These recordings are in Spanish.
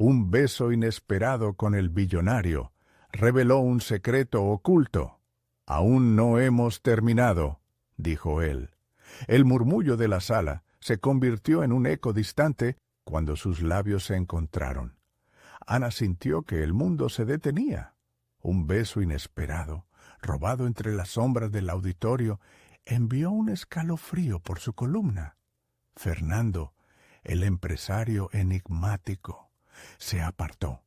Un beso inesperado con el billonario reveló un secreto oculto. «Aún no hemos terminado», dijo él. El murmullo de la sala se convirtió en un eco distante cuando sus labios se encontraron. Ana sintió que el mundo se detenía. Un beso inesperado, robado entre las sombras del auditorio, envió un escalofrío por su columna. Fernando, el empresario enigmático, se apartó,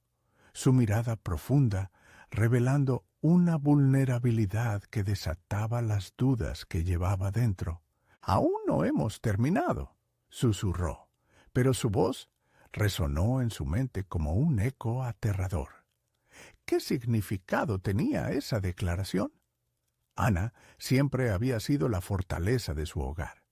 su mirada profunda revelando una vulnerabilidad que desataba las dudas que llevaba dentro. «Aún no hemos terminado», susurró, pero su voz resonó en su mente como un eco aterrador. ¿Qué significado tenía esa declaración? Ana siempre había sido la fortaleza de su hogar.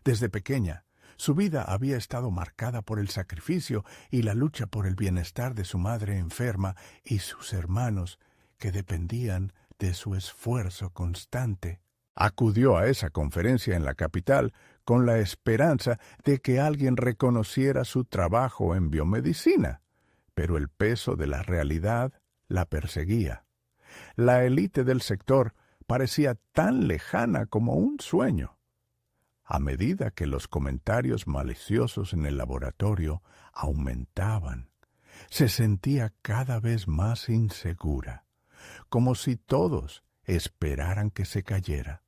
Desde pequeña, su vida había estado marcada por el sacrificio y la lucha por el bienestar de su madre enferma y sus hermanos, que dependían de su esfuerzo constante. Acudió a esa conferencia en la capital con la esperanza de que alguien reconociera su trabajo en biomedicina, pero el peso de la realidad la perseguía. La élite del sector parecía tan lejana como un sueño. A medida que los comentarios maliciosos en el laboratorio aumentaban, se sentía cada vez más insegura, como si todos esperaran que se cayera.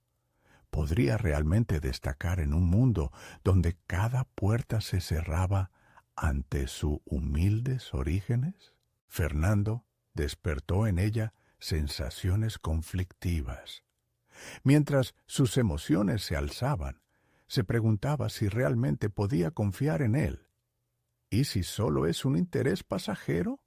¿Podría realmente destacar en un mundo donde cada puerta se cerraba ante sus humildes orígenes? Fernando despertó en ella sensaciones conflictivas. Mientras sus emociones se alzaban, se preguntaba si realmente podía confiar en él. ¿Y si solo es un interés pasajero?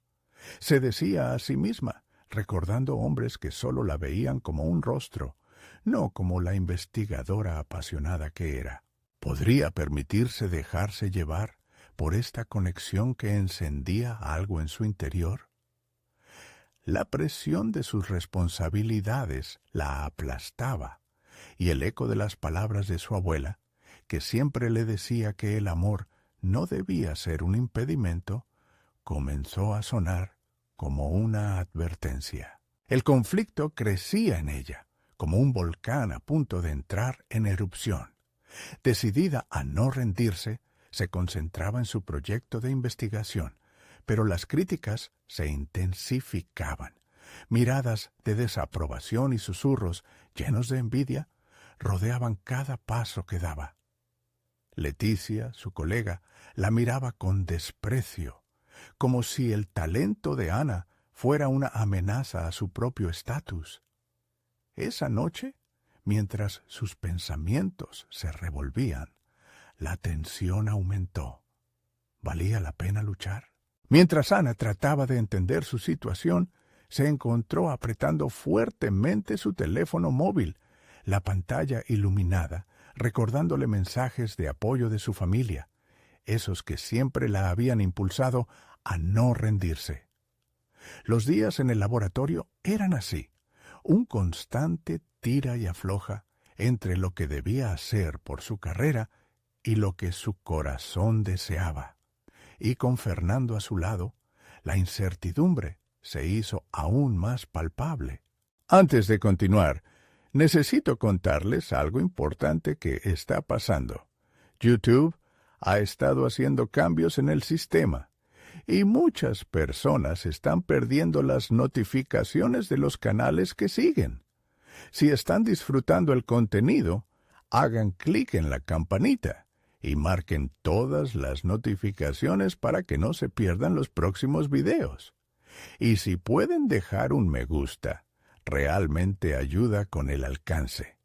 Se decía a sí misma, recordando hombres que solo la veían como un rostro, no como la investigadora apasionada que era. ¿Podría permitirse dejarse llevar por esta conexión que encendía algo en su interior? La presión de sus responsabilidades la aplastaba, y el eco de las palabras de su abuela, que siempre le decía que el amor no debía ser un impedimento, comenzó a sonar como una advertencia. El conflicto crecía en ella, como un volcán a punto de entrar en erupción. Decidida a no rendirse, se concentraba en su proyecto de investigación, pero las críticas se intensificaban. Miradas de desaprobación y susurros llenos de envidia rodeaban cada paso que daba. Leticia, su colega, la miraba con desprecio, como si el talento de Ana fuera una amenaza a su propio estatus. Esa noche, mientras sus pensamientos se revolvían, la tensión aumentó. ¿Valía la pena luchar? Mientras Ana trataba de entender su situación, se encontró apretando fuertemente su teléfono móvil, la pantalla iluminada, recordándole mensajes de apoyo de su familia, esos que siempre la habían impulsado a no rendirse. Los días en el laboratorio eran así, un constante tira y afloja entre lo que debía hacer por su carrera y lo que su corazón deseaba. Y con Fernando a su lado, la incertidumbre se hizo aún más palpable. Antes de continuar, necesito contarles algo importante que está pasando. YouTube ha estado haciendo cambios en el sistema y muchas personas están perdiendo las notificaciones de los canales que siguen. Si están disfrutando el contenido, hagan clic en la campanita y marquen todas las notificaciones para que no se pierdan los próximos videos. Y si pueden dejar un me gusta, realmente ayuda con el alcance.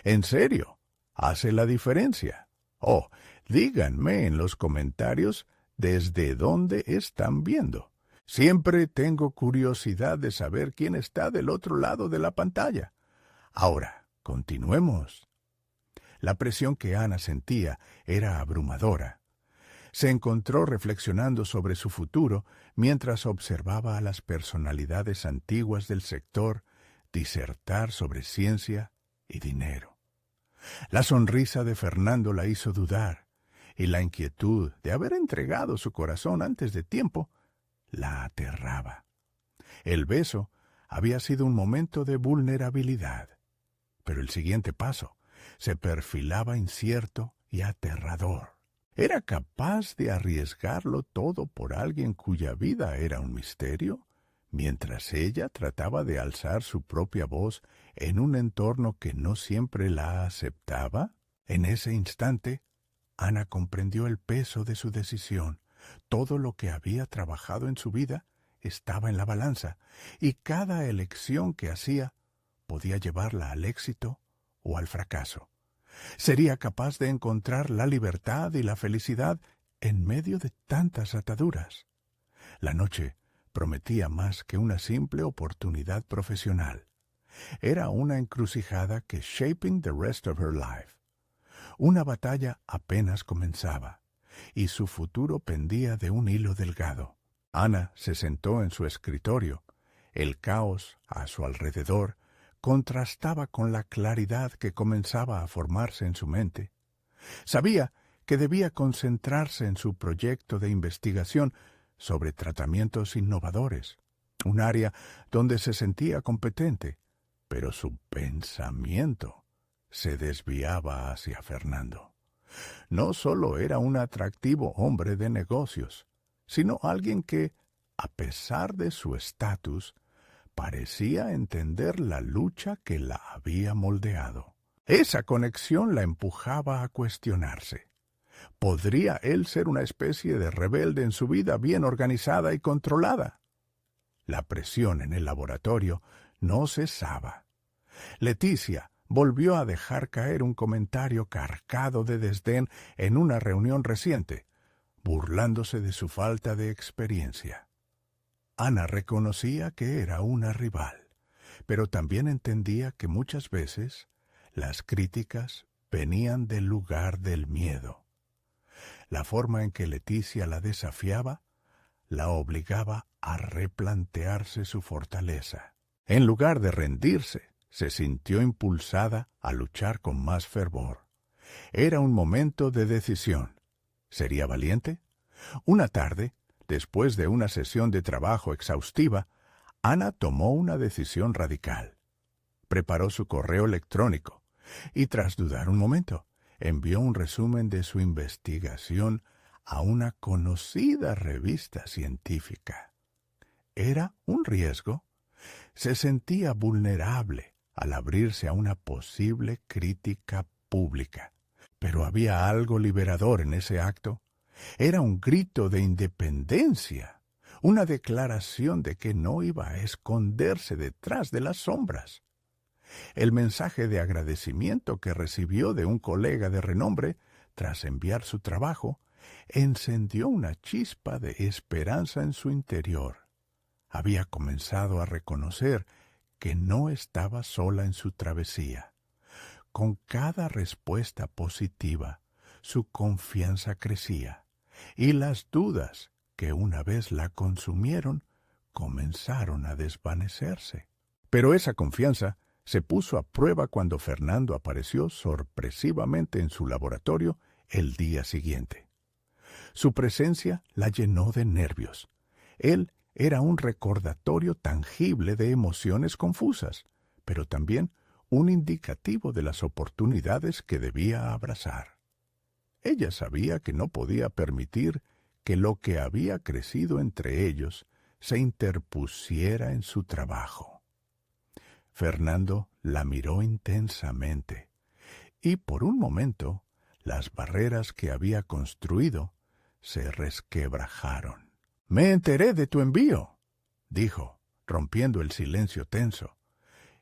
En serio, hace la diferencia. Oh, díganme en los comentarios desde dónde están viendo. Siempre tengo curiosidad de saber quién está del otro lado de la pantalla. Ahora, continuemos. La presión que Ana sentía era abrumadora. Se encontró reflexionando sobre su futuro mientras observaba a las personalidades antiguas del sector disertar sobre ciencia y dinero. La sonrisa de Fernando la hizo dudar, y la inquietud de haber entregado su corazón antes de tiempo la aterraba. El beso había sido un momento de vulnerabilidad, pero el siguiente paso se perfilaba incierto y aterrador. ¿Era capaz de arriesgarlo todo por alguien cuya vida era un misterio, mientras ella trataba de alzar su propia voz en un entorno que no siempre la aceptaba? En ese instante, Ana comprendió el peso de su decisión. Todo lo que había trabajado en su vida estaba en la balanza, y cada elección que hacía podía llevarla al éxito o al fracaso. ¿Sería capaz de encontrar la libertad y la felicidad en medio de tantas ataduras? La noche prometía más que una simple oportunidad profesional. Era una encrucijada que shaping the rest of her life. Una batalla apenas comenzaba, y su futuro pendía de un hilo delgado. Ana se sentó en su escritorio. El caos a su alrededor contrastaba con la claridad que comenzaba a formarse en su mente. Sabía que debía concentrarse en su proyecto de investigación sobre tratamientos innovadores, un área donde se sentía competente, pero su pensamiento se desviaba hacia Fernando. No solo era un atractivo hombre de negocios, sino alguien que, a pesar de su estatus, parecía entender la lucha que la había moldeado. Esa conexión la empujaba a cuestionarse. ¿Podría él ser una especie de rebelde en su vida bien organizada y controlada? La presión en el laboratorio no cesaba. Leticia volvió a dejar caer un comentario cargado de desdén en una reunión reciente, burlándose de su falta de experiencia. Ana reconocía que era una rival, pero también entendía que muchas veces las críticas venían del lugar del miedo. La forma en que Leticia la desafiaba la obligaba a replantearse su fortaleza. En lugar de rendirse, se sintió impulsada a luchar con más fervor. Era un momento de decisión. ¿Sería valiente? Una tarde, después de una sesión de trabajo exhaustiva, Ana tomó una decisión radical. Preparó su correo electrónico y, tras dudar un momento, envió un resumen de su investigación a una conocida revista científica. Era un riesgo. Se sentía vulnerable al abrirse a una posible crítica pública, pero había algo liberador en ese acto. Era un grito de independencia, una declaración de que no iba a esconderse detrás de las sombras. El mensaje de agradecimiento que recibió de un colega de renombre tras enviar su trabajo encendió una chispa de esperanza en su interior. Había comenzado a reconocer que no estaba sola en su travesía. Con cada respuesta positiva, su confianza crecía, y las dudas que una vez la consumieron comenzaron a desvanecerse. Pero esa confianza se puso a prueba cuando Fernando apareció sorpresivamente en su laboratorio el día siguiente. Su presencia la llenó de nervios. Él era un recordatorio tangible de emociones confusas, pero también un indicativo de las oportunidades que debía abrazar. Ella sabía que no podía permitir que lo que había crecido entre ellos se interpusiera en su trabajo. Fernando la miró intensamente, y por un momento las barreras que había construido se resquebrajaron. «Me enteré de tu envío», dijo, rompiendo el silencio tenso.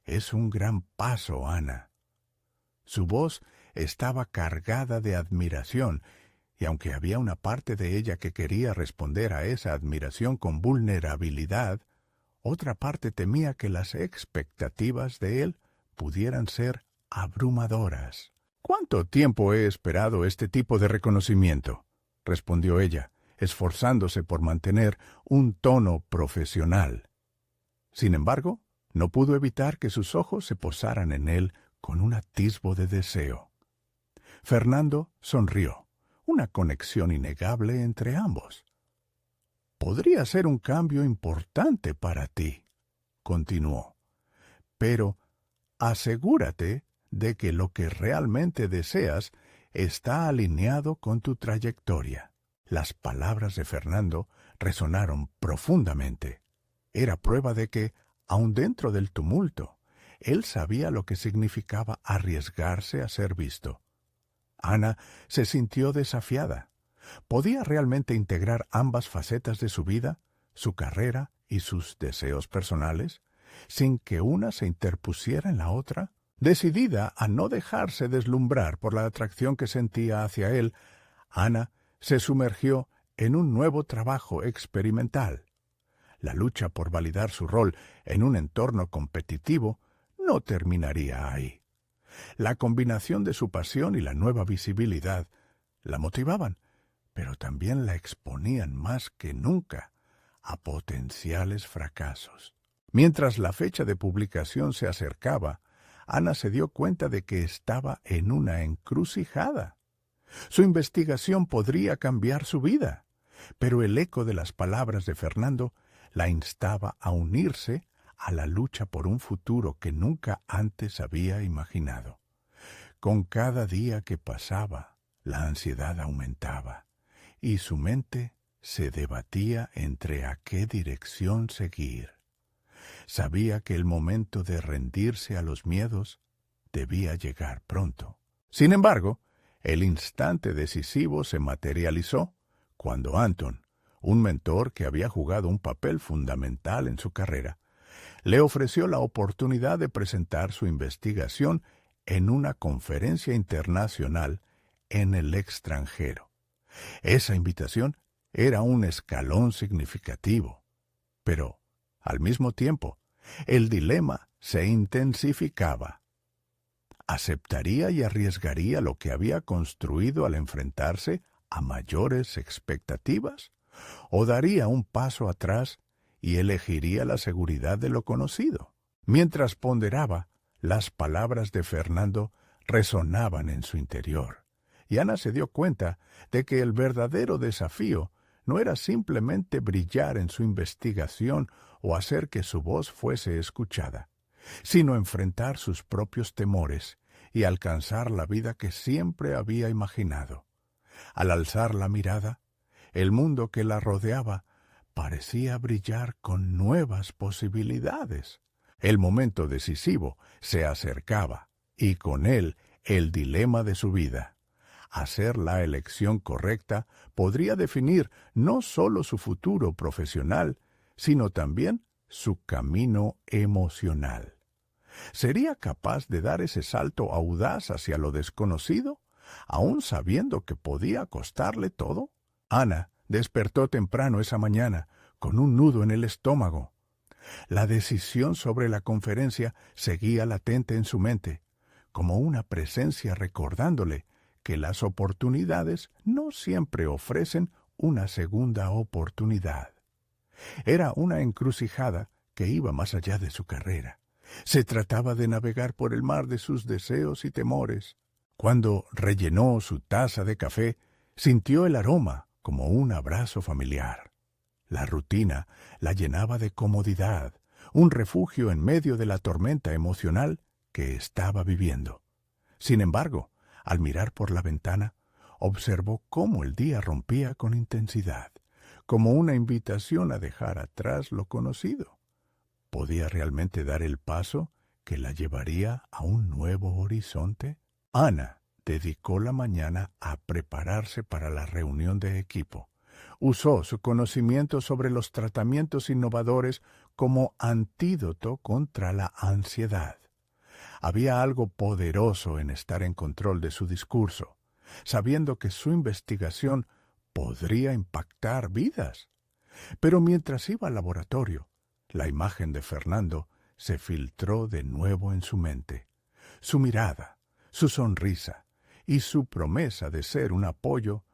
«Es un gran paso, Ana». Su voz estaba cargada de admiración, y aunque había una parte de ella que quería responder a esa admiración con vulnerabilidad, otra parte temía que las expectativas de él pudieran ser abrumadoras. «¿Cuánto tiempo he esperado este tipo de reconocimiento?», respondió ella, esforzándose por mantener un tono profesional. Sin embargo, no pudo evitar que sus ojos se posaran en él con un atisbo de deseo. Fernando sonrió, una conexión innegable entre ambos. Podría ser un cambio importante para ti, continuó, pero asegúrate de que lo que realmente deseas está alineado con tu trayectoria. Las palabras de Fernando resonaron profundamente. Era prueba de que, aun dentro del tumulto, él sabía lo que significaba arriesgarse a ser visto. Ana se sintió desafiada. ¿Podía realmente integrar ambas facetas de su vida, su carrera y sus deseos personales, sin que una se interpusiera en la otra? Decidida a no dejarse deslumbrar por la atracción que sentía hacia él, Ana se sumergió en un nuevo trabajo experimental. La lucha por validar su rol en un entorno competitivo no terminaría ahí. La combinación de su pasión y la nueva visibilidad la motivaban, pero también la exponían más que nunca a potenciales fracasos. Mientras la fecha de publicación se acercaba, Ana se dio cuenta de que estaba en una encrucijada. Su investigación podría cambiar su vida, pero el eco de las palabras de Fernando la instaba a unirse a la lucha por un futuro que nunca antes había imaginado. Con cada día que pasaba, la ansiedad aumentaba, y su mente se debatía entre a qué dirección seguir. Sabía que el momento de rendirse a los miedos debía llegar pronto. Sin embargo, el instante decisivo se materializó cuando Anton, un mentor que había jugado un papel fundamental en su carrera, le ofreció la oportunidad de presentar su investigación en una conferencia internacional en el extranjero. Esa invitación era un escalón significativo, pero, al mismo tiempo, el dilema se intensificaba. ¿Aceptaría y arriesgaría lo que había construido al enfrentarse a mayores expectativas? ¿O daría un paso atrás y elegiría la seguridad de lo conocido? Mientras ponderaba, las palabras de Fernando resonaban en su interior, y Ana se dio cuenta de que el verdadero desafío no era simplemente brillar en su investigación o hacer que su voz fuese escuchada, sino enfrentar sus propios temores y alcanzar la vida que siempre había imaginado. Al alzar la mirada, el mundo que la rodeaba parecía brillar con nuevas posibilidades. El momento decisivo se acercaba, y con él el dilema de su vida. Hacer la elección correcta podría definir no solo su futuro profesional, sino también su camino emocional. ¿Sería capaz de dar ese salto audaz hacia lo desconocido, aun sabiendo que podía costarle todo? Ana despertó temprano esa mañana, con un nudo en el estómago. La decisión sobre la conferencia seguía latente en su mente, como una presencia recordándole que las oportunidades no siempre ofrecen una segunda oportunidad. Era una encrucijada que iba más allá de su carrera. Se trataba de navegar por el mar de sus deseos y temores. Cuando rellenó su taza de café, sintió el aroma como un abrazo familiar. La rutina la llenaba de comodidad, un refugio en medio de la tormenta emocional que estaba viviendo. Sin embargo, al mirar por la ventana, observó cómo el día rompía con intensidad, como una invitación a dejar atrás lo conocido. ¿Podía realmente dar el paso que la llevaría a un nuevo horizonte? Ana dedicó la mañana a prepararse para la reunión de equipo. Usó su conocimiento sobre los tratamientos innovadores como antídoto contra la ansiedad. Había algo poderoso en estar en control de su discurso, sabiendo que su investigación podría impactar vidas. Pero mientras iba al laboratorio, la imagen de Fernando se filtró de nuevo en su mente. Su mirada, su sonrisa y su promesa de ser un apoyo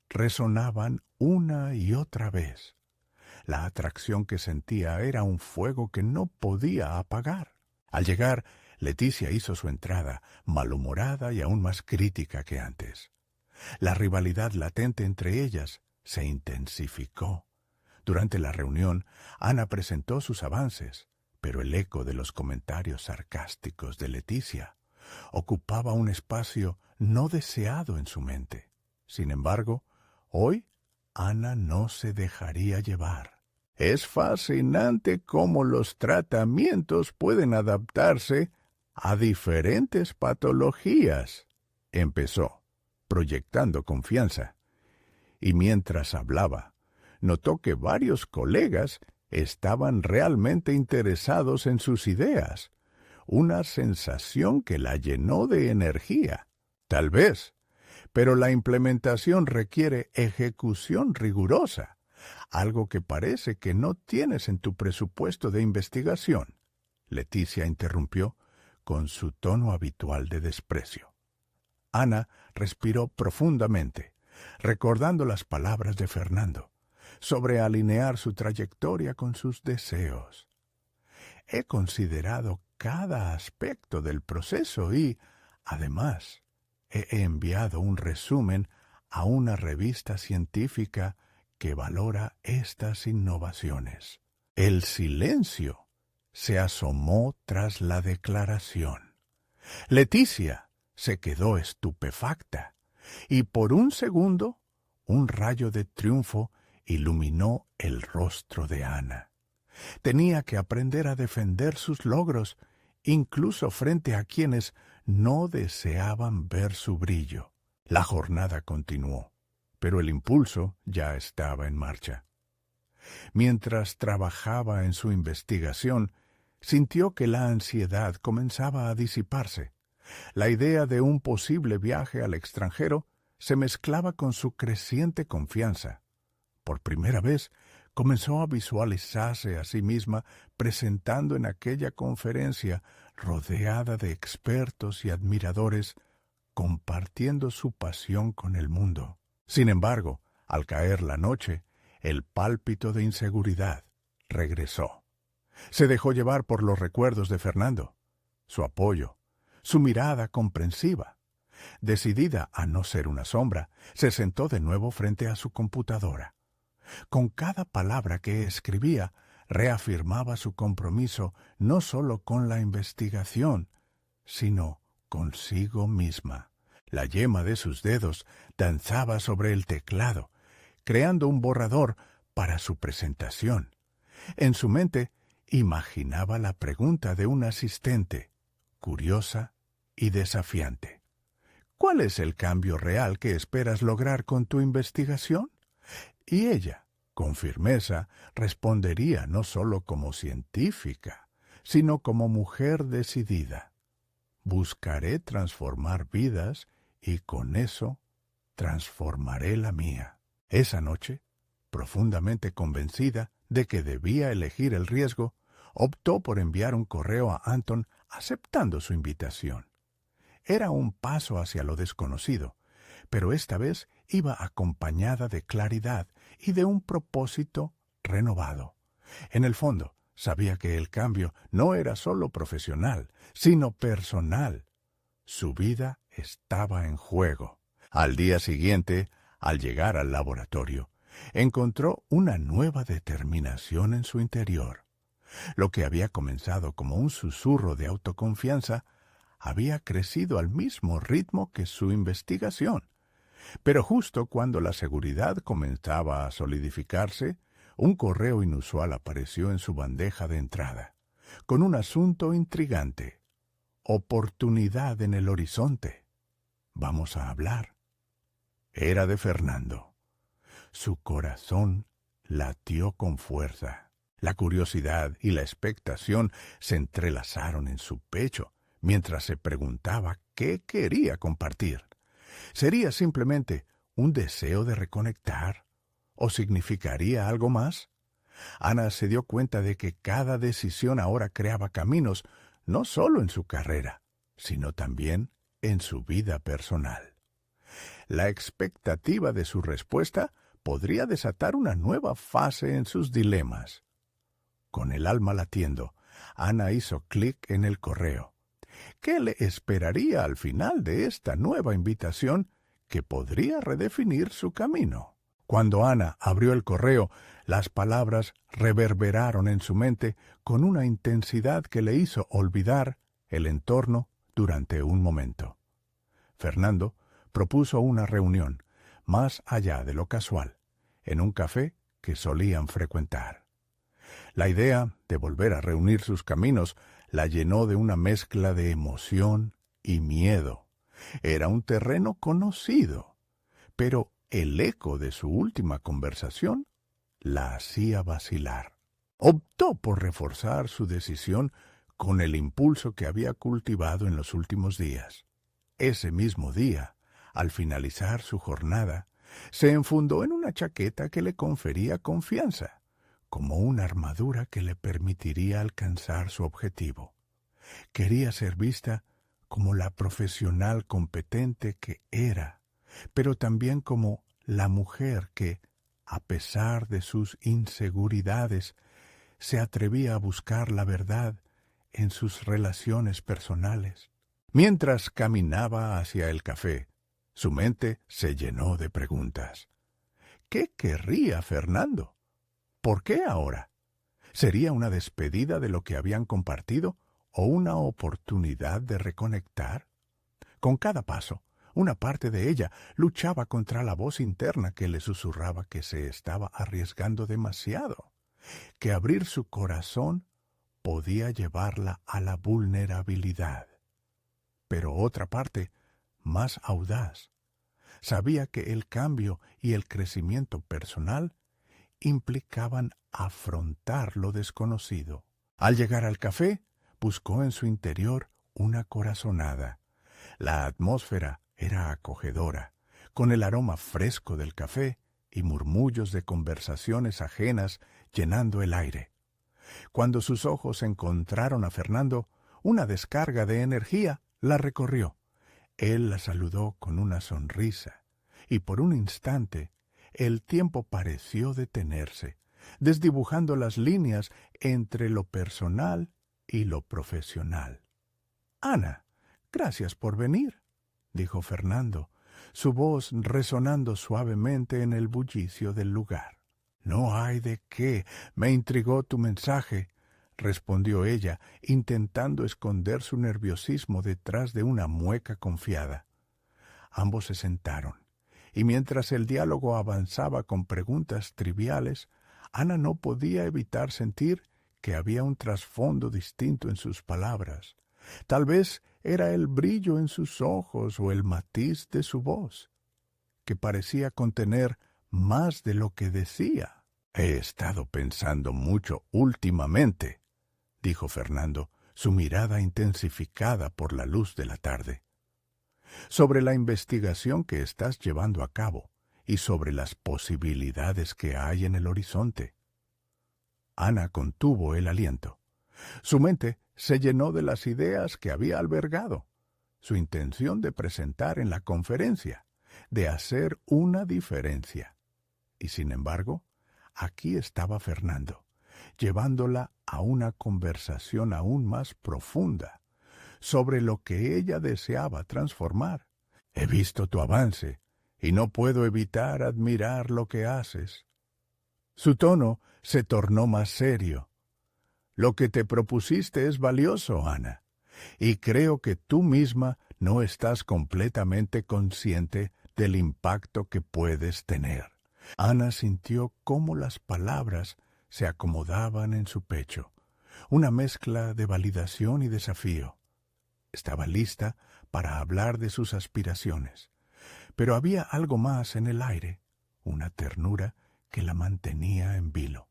resonaban una y otra vez. La atracción que sentía era un fuego que no podía apagar. Al llegar, Leticia hizo su entrada, malhumorada y aún más crítica que antes. La rivalidad latente entre ellas se intensificó. Durante la reunión, Ana presentó sus avances, pero el eco de los comentarios sarcásticos de Leticia ocupaba un espacio no deseado en su mente. Sin embargo, hoy Ana no se dejaría llevar. Es fascinante cómo los tratamientos pueden adaptarse a diferentes patologías, empezó, proyectando confianza. Y mientras hablaba, notó que varios colegas estaban realmente interesados en sus ideas, una sensación que la llenó de energía. Tal vez, pero la implementación requiere ejecución rigurosa, algo que parece que no tienes en tu presupuesto de investigación. Leticia interrumpió con su tono habitual de desprecio. Ana respiró profundamente, recordando las palabras de Fernando sobre alinear su trayectoria con sus deseos. He considerado cada aspecto del proceso y, además, he enviado un resumen a una revista científica que valora estas innovaciones. El silencio se asomó tras la declaración. Leticia se quedó estupefacta, y por un segundo un rayo de triunfo iluminó el rostro de Ana. Tenía que aprender a defender sus logros, incluso frente a quienes no deseaban ver su brillo. La jornada continuó, pero el impulso ya estaba en marcha. Mientras trabajaba en su investigación, sintió que la ansiedad comenzaba a disiparse. La idea de un posible viaje al extranjero se mezclaba con su creciente confianza. Por primera vez, comenzó a visualizarse a sí misma presentando en aquella conferencia rodeada de expertos y admiradores, compartiendo su pasión con el mundo. Sin embargo, al caer la noche, el pálpito de inseguridad regresó. Se dejó llevar por los recuerdos de Fernando, su apoyo, su mirada comprensiva. Decidida a no ser una sombra, se sentó de nuevo frente a su computadora. Con cada palabra que escribía, reafirmaba su compromiso no solo con la investigación, sino consigo misma. La yema de sus dedos danzaba sobre el teclado, creando un borrador para su presentación. En su mente imaginaba la pregunta de un asistente, curiosa y desafiante. ¿Cuál es el cambio real que esperas lograr con tu investigación? Y ella, con firmeza, respondería no solo como científica, sino como mujer decidida. Buscaré transformar vidas y con eso transformaré la mía. Esa noche, profundamente convencida de que debía elegir el riesgo, optó por enviar un correo a Anton aceptando su invitación. Era un paso hacia lo desconocido, pero esta vez iba acompañada de claridad y de un propósito renovado. En el fondo, sabía que el cambio no era solo profesional, sino personal. Su vida estaba en juego. Al día siguiente, al llegar al laboratorio, encontró una nueva determinación en su interior. Lo que había comenzado como un susurro de autoconfianza había crecido al mismo ritmo que su investigación. Pero justo cuando la seguridad comenzaba a solidificarse, un correo inusual apareció en su bandeja de entrada, con un asunto intrigante. Oportunidad en el horizonte. Vamos a hablar. Era de Fernando. Su corazón latió con fuerza. La curiosidad y la expectación se entrelazaron en su pecho mientras se preguntaba qué quería compartir. ¿Sería simplemente un deseo de reconectar? ¿O significaría algo más? Ana se dio cuenta de que cada decisión ahora creaba caminos, no solo en su carrera, sino también en su vida personal. La expectativa de su respuesta podría desatar una nueva fase en sus dilemas. Con el alma latiendo, Ana hizo clic en el correo. ¿Qué le esperaría al final de esta nueva invitación que podría redefinir su camino? Cuando Ana abrió el correo, las palabras reverberaron en su mente con una intensidad que le hizo olvidar el entorno durante un momento. Fernando propuso una reunión, más allá de lo casual, en un café que solían frecuentar. La idea de volver a reunir sus caminos la llenó de una mezcla de emoción y miedo. Era un terreno conocido, pero el eco de su última conversación la hacía vacilar. Optó por reforzar su decisión con el impulso que había cultivado en los últimos días. Ese mismo día, al finalizar su jornada, se enfundó en una chaqueta que le confería confianza, como una armadura que le permitiría alcanzar su objetivo. Quería ser vista como la profesional competente que era, pero también como la mujer que, a pesar de sus inseguridades, se atrevía a buscar la verdad en sus relaciones personales. Mientras caminaba hacia el café, su mente se llenó de preguntas. ¿Qué querría Fernando? ¿Por qué ahora? ¿Sería una despedida de lo que habían compartido o una oportunidad de reconectar? Con cada paso, una parte de ella luchaba contra la voz interna que le susurraba que se estaba arriesgando demasiado, que abrir su corazón podía llevarla a la vulnerabilidad. Pero otra parte, más audaz, sabía que el cambio y el crecimiento personal implicaban afrontar lo desconocido. Al llegar al café, buscó en su interior una corazonada. La atmósfera era acogedora, con el aroma fresco del café y murmullos de conversaciones ajenas llenando el aire. Cuando sus ojos encontraron a Fernando, una descarga de energía la recorrió. Él la saludó con una sonrisa, y por un instante el tiempo pareció detenerse, desdibujando las líneas entre lo personal y lo profesional. «Ana, gracias por venir», dijo Fernando, su voz resonando suavemente en el bullicio del lugar. «No hay de qué. Me intrigó tu mensaje», respondió ella, intentando esconder su nerviosismo detrás de una mueca confiada. Ambos se sentaron, y mientras el diálogo avanzaba con preguntas triviales, Ana no podía evitar sentir que había un trasfondo distinto en sus palabras. Tal vez era el brillo en sus ojos o el matiz de su voz, que parecía contener más de lo que decía. «He estado pensando mucho últimamente», dijo Fernando, su mirada intensificada por la luz de la tarde, «sobre la investigación que estás llevando a cabo y sobre las posibilidades que hay en el horizonte». Ana contuvo el aliento. Su mente se llenó de las ideas que había albergado, su intención de presentar en la conferencia, de hacer una diferencia. Y sin embargo, aquí estaba Fernando, llevándola a una conversación aún más profunda sobre lo que ella deseaba transformar. «He visto tu avance y no puedo evitar admirar lo que haces». Su tono se tornó más serio. «Lo que te propusiste es valioso, Ana, y creo que tú misma no estás completamente consciente del impacto que puedes tener». Ana sintió cómo las palabras se acomodaban en su pecho, una mezcla de validación y desafío. Estaba lista para hablar de sus aspiraciones, pero había algo más en el aire, una ternura que la mantenía en vilo.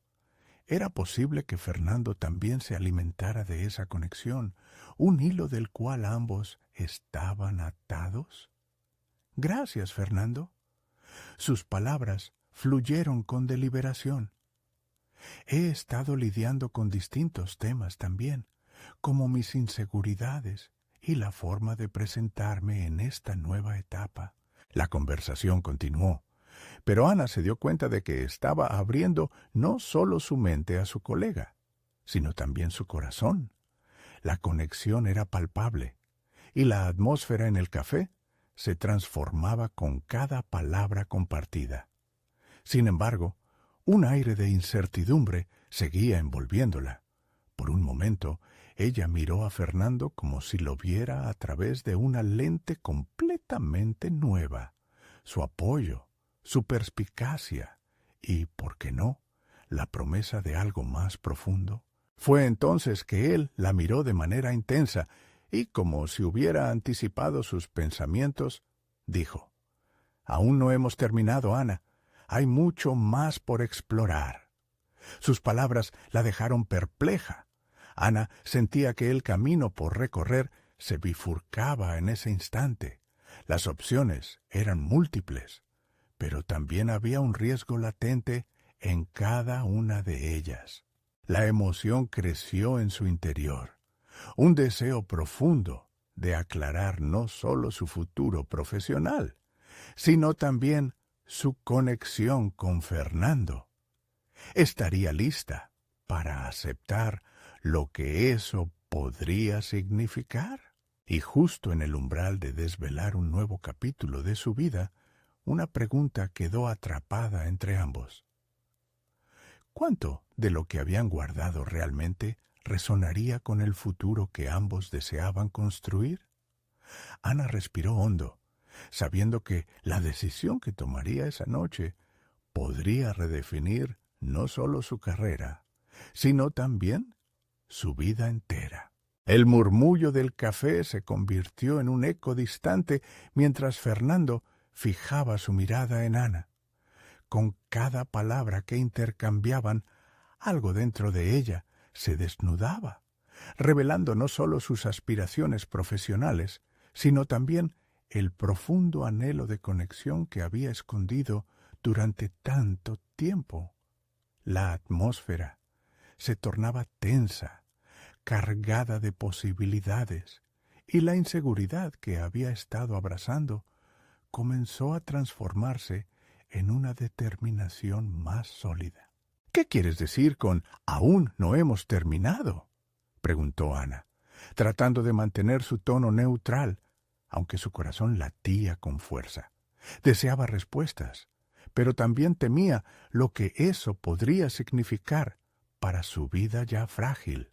¿Era posible que Fernando también se alimentara de esa conexión, un hilo del cual ambos estaban atados? «Gracias, Fernando». Sus palabras fluyeron con deliberación. «He estado lidiando con distintos temas también, como mis inseguridades y la forma de presentarme en esta nueva etapa». La conversación continuó, pero Ana se dio cuenta de que estaba abriendo no solo su mente a su colega, sino también su corazón. La conexión era palpable, y la atmósfera en el café se transformaba con cada palabra compartida. Sin embargo, un aire de incertidumbre seguía envolviéndola. Por un momento, ella miró a Fernando como si lo viera a través de una lente completamente nueva. Su apoyo, su perspicacia y, ¿por qué no?, la promesa de algo más profundo. Fue entonces que él la miró de manera intensa y, como si hubiera anticipado sus pensamientos, dijo: «Aún no hemos terminado, Ana. Hay mucho más por explorar». Sus palabras la dejaron perpleja. Ana sentía que el camino por recorrer se bifurcaba en ese instante. Las opciones eran múltiples, pero también había un riesgo latente en cada una de ellas. La emoción creció en su interior, un deseo profundo de aclarar no solo su futuro profesional, sino también su conexión con Fernando. Estaría lista para aceptar lo que eso podría significar. Y justo en el umbral de desvelar un nuevo capítulo de su vida, una pregunta quedó atrapada entre ambos. ¿Cuánto de lo que habían guardado realmente resonaría con el futuro que ambos deseaban construir? Ana respiró hondo, sabiendo que la decisión que tomaría esa noche podría redefinir no solo su carrera, sino también su vida entera. El murmullo del café se convirtió en un eco distante mientras Fernando fijaba su mirada en Ana. Con cada palabra que intercambiaban, algo dentro de ella se desnudaba, revelando no solo sus aspiraciones profesionales, sino también el profundo anhelo de conexión que había escondido durante tanto tiempo. La atmósfera se tornaba tensa, cargada de posibilidades, y la inseguridad que había estado abrazando comenzó a transformarse en una determinación más sólida. «¿Qué quieres decir con «aún no hemos terminado?», preguntó Ana, tratando de mantener su tono neutral, aunque su corazón latía con fuerza. Deseaba respuestas, pero también temía lo que eso podría significar para su vida ya frágil.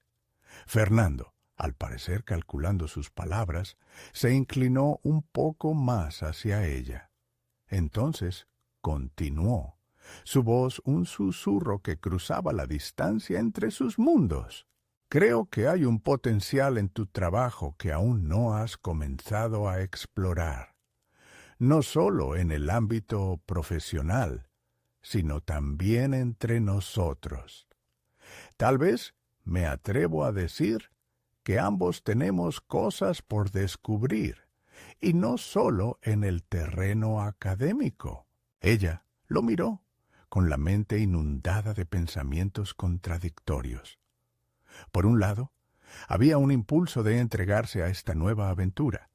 Fernando, al parecer calculando sus palabras, se inclinó un poco más hacia ella. Entonces continuó, su voz un susurro que cruzaba la distancia entre sus mundos. «Creo que hay un potencial en tu trabajo que aún no has comenzado a explorar, no solo en el ámbito profesional, sino también entre nosotros. Tal vez me atrevo a decir que ambos tenemos cosas por descubrir, y no solo en el terreno académico». Ella lo miró, con la mente inundada de pensamientos contradictorios. Por un lado, había un impulso de entregarse a esta nueva aventura,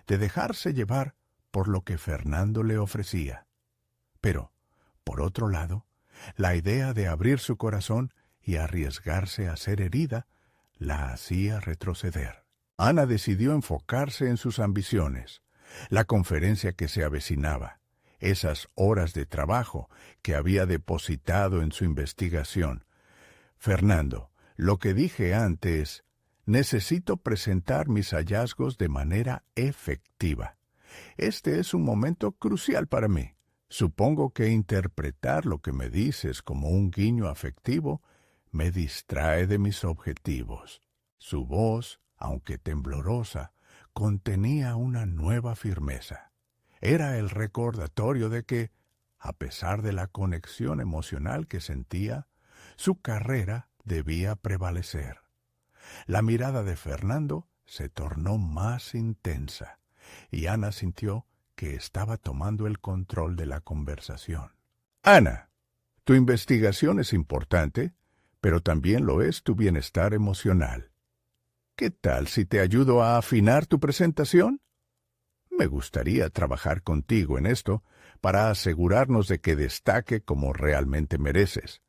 de dejarse llevar por lo que Fernando le ofrecía. Pero, por otro lado, la idea de abrir su corazón y arriesgarse a ser herida la hacía retroceder. Ana decidió enfocarse en sus ambiciones, la conferencia que se avecinaba, esas horas de trabajo que había depositado en su investigación. «Fernando, lo que dije antes, necesito presentar mis hallazgos de manera efectiva. Este es un momento crucial para mí. Supongo que interpretar lo que me dices como un guiño afectivo me distrae de mis objetivos». Su voz, aunque temblorosa, contenía una nueva firmeza. Era el recordatorio de que, a pesar de la conexión emocional que sentía, su carrera debía prevalecer. La mirada de Fernando se tornó más intensa, y Ana sintió que estaba tomando el control de la conversación. «Ana, tu investigación es importante, pero también lo es tu bienestar emocional. ¿Qué tal si te ayudo a afinar tu presentación? Me gustaría trabajar contigo en esto para asegurarnos de que destaque como realmente mereces,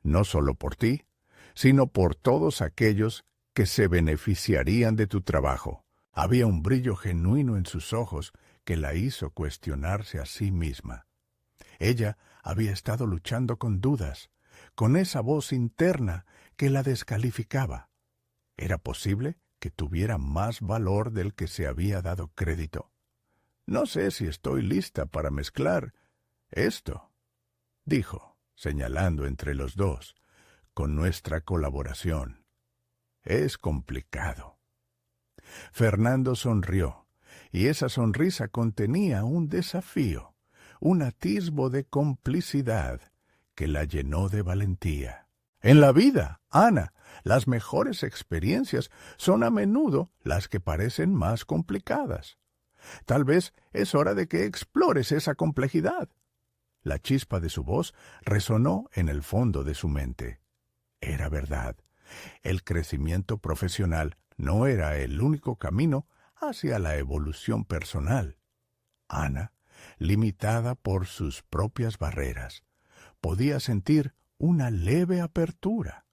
no solo por ti, sino por todos aquellos que se beneficiarían de tu trabajo». Había un brillo genuino en sus ojos que la hizo cuestionarse a sí misma. Ella Había estado luchando con dudas, con esa voz interna que la descalificaba. ¿Era posible que tuviera más valor del que se había dado crédito? No sé si estoy lista para mezclar esto, dijo, señalando entre los dos, con nuestra colaboración. Es complicado. Fernando sonrió, y esa sonrisa contenía un desafío, un atisbo de complicidad que la llenó de valentía. En la vida, Ana, las mejores experiencias son a menudo las que parecen más complicadas. Tal vez es hora de que explores esa complejidad. La chispa de su voz resonó en el fondo de su mente. Era verdad. El crecimiento profesional no era el único camino hacia la evolución personal. Ana, limitada por sus propias barreras, podía sentir una leve apertura,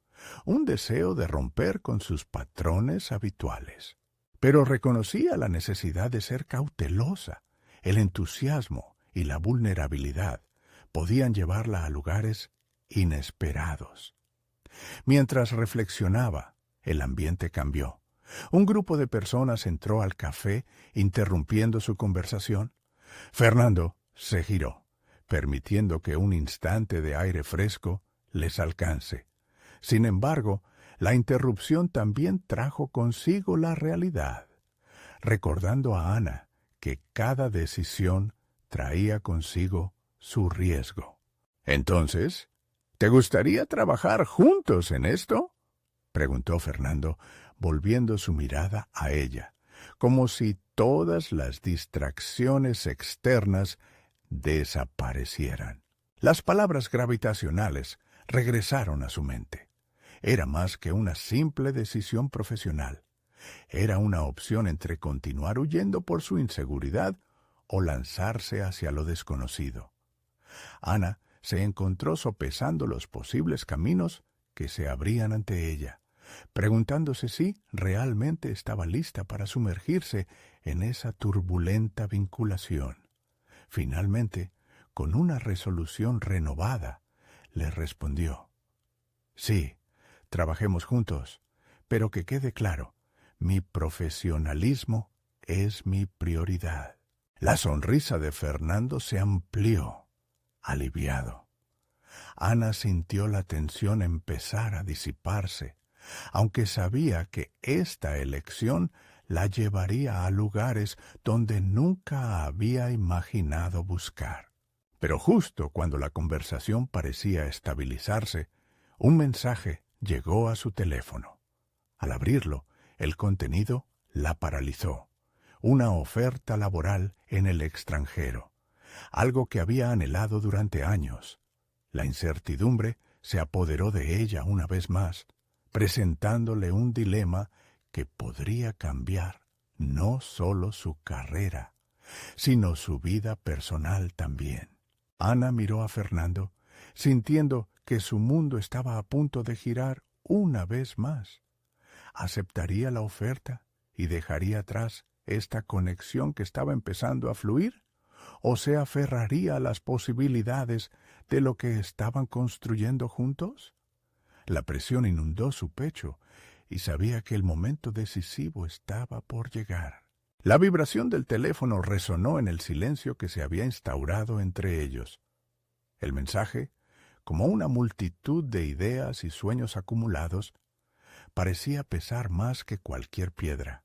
un deseo de romper con sus patrones habituales. Pero reconocía la necesidad de ser cautelosa. El entusiasmo y la vulnerabilidad podían llevarla a lugares inesperados. Mientras reflexionaba, el ambiente cambió. Un grupo de personas entró al café, interrumpiendo su conversación. Fernando se giró, permitiendo que un instante de aire fresco les alcance. Sin embargo, la interrupción también trajo consigo la realidad, recordando a Ana que cada decisión traía consigo su riesgo. Entonces, ¿te gustaría trabajar juntos en esto?, preguntó Fernando, volviendo su mirada a ella, como si todas las distracciones externas desaparecieran. Las palabras gravitacionales regresaron a su mente. Era más que una simple decisión profesional. Era una opción entre continuar huyendo por su inseguridad o lanzarse hacia lo desconocido. Ana se encontró sopesando los posibles caminos que se abrían ante ella, preguntándose si realmente estaba lista para sumergirse en esa turbulenta vinculación. Finalmente, con una resolución renovada, le respondió: «Sí, trabajemos juntos, pero que quede claro, mi profesionalismo es mi prioridad». La sonrisa de Fernando se amplió, aliviado. Ana sintió la tensión empezar a disiparse, aunque sabía que esta elección la llevaría a lugares donde nunca había imaginado buscar. Pero justo cuando la conversación parecía estabilizarse, un mensaje llegó a su teléfono. Al abrirlo, el contenido la paralizó. Una oferta laboral en el extranjero, algo que había anhelado durante años. La incertidumbre se apoderó de ella una vez más, presentándole un dilema que podría cambiar no solo su carrera, sino su vida personal también. Ana miró a Fernando, sintiendo que su mundo estaba a punto de girar una vez más. ¿Aceptaría la oferta y dejaría atrás esta conexión que estaba empezando a fluir? ¿O se aferraría a las posibilidades de lo que estaban construyendo juntos? La presión inundó su pecho y sabía que el momento decisivo estaba por llegar. La vibración del teléfono resonó en el silencio que se había instaurado entre ellos. El mensaje, como una multitud de ideas y sueños acumulados, parecía pesar más que cualquier piedra.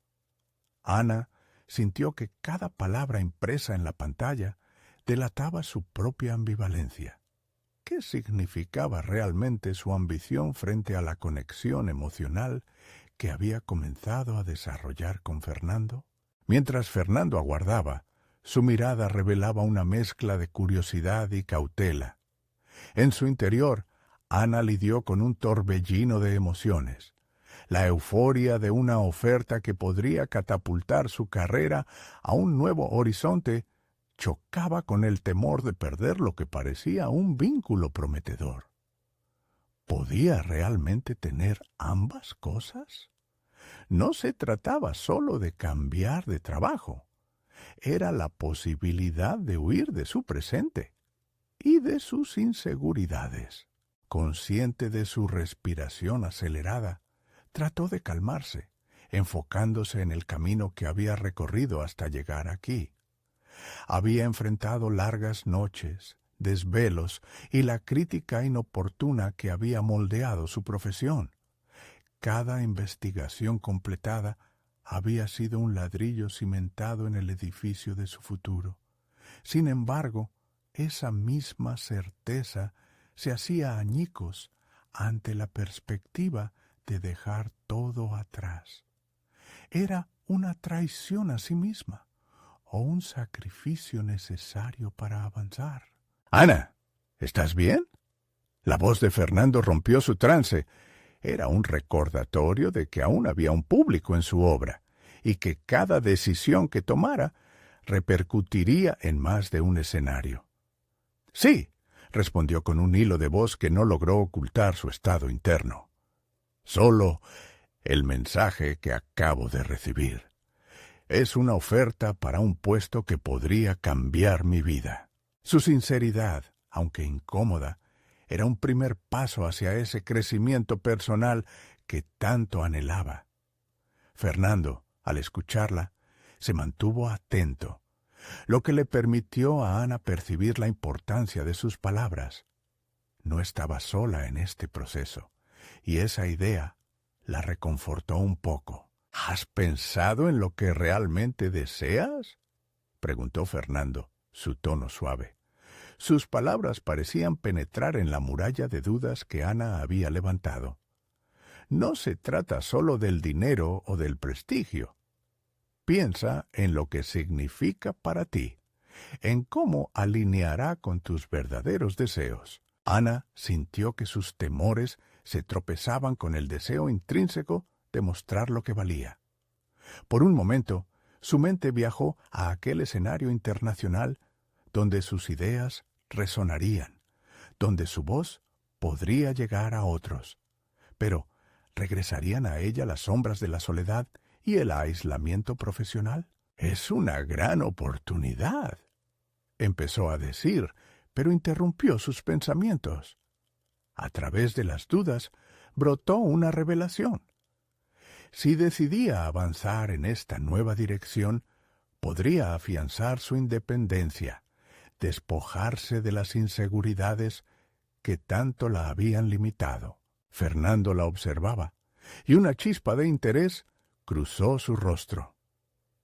Ana sintió que cada palabra impresa en la pantalla delataba su propia ambivalencia. ¿Qué significaba realmente su ambición frente a la conexión emocional que había comenzado a desarrollar con Fernando? Mientras Fernando aguardaba, su mirada revelaba una mezcla de curiosidad y cautela. En su interior, Ana lidió con un torbellino de emociones. La euforia de una oferta que podría catapultar su carrera a un nuevo horizonte chocaba con el temor de perder lo que parecía un vínculo prometedor. ¿Podía realmente tener ambas cosas? No se trataba solo de cambiar de trabajo. Era la posibilidad de huir de su presente. y de sus inseguridades. Consciente de su respiración acelerada, trató de calmarse, enfocándose en el camino que había recorrido hasta llegar aquí. Había enfrentado largas noches, desvelos y la crítica inoportuna que había moldeado su profesión. Cada investigación completada había sido un ladrillo cimentado en el edificio de su futuro. Sin embargo, esa misma certeza se hacía añicos ante la perspectiva de dejar todo atrás. Era una traición a sí misma o un sacrificio necesario para avanzar. —Ana, ¿estás bien? La voz de Fernando rompió su trance. Era un recordatorio de que aún había un público en su obra y que cada decisión que tomara repercutiría en más de un escenario. —Sí —respondió con un hilo de voz que no logró ocultar su estado interno—. Solo el mensaje que acabo de recibir. Es una oferta para un puesto que podría cambiar mi vida. Su sinceridad, aunque incómoda, era un primer paso hacia ese crecimiento personal que tanto anhelaba. Fernando, al escucharla, se mantuvo atento, lo que le permitió a Ana percibir la importancia de sus palabras. No estaba sola en este proceso, y esa idea la reconfortó un poco. —¿Has pensado en lo que realmente deseas? —preguntó Fernando, su tono suave. Sus palabras parecían penetrar en la muralla de dudas que Ana había levantado. No se trata solo del dinero o del prestigio. Piensa en lo que significa para ti, en cómo alineará con tus verdaderos deseos. Ana sintió que sus temores se tropezaban con el deseo intrínseco de mostrar lo que valía. Por un momento, su mente viajó a aquel escenario internacional donde sus ideas resonarían, donde su voz podría llegar a otros. Pero, ¿regresarían a ella las sombras de la soledad y el aislamiento profesional? —Es una gran oportunidad —empezó a decir, pero interrumpió sus pensamientos. A través de las dudas brotó una revelación. Si decidía avanzar en esta nueva dirección, podría afianzar su independencia, despojarse de las inseguridades que tanto la habían limitado. Fernando la observaba, y una chispa de interés cruzó su rostro.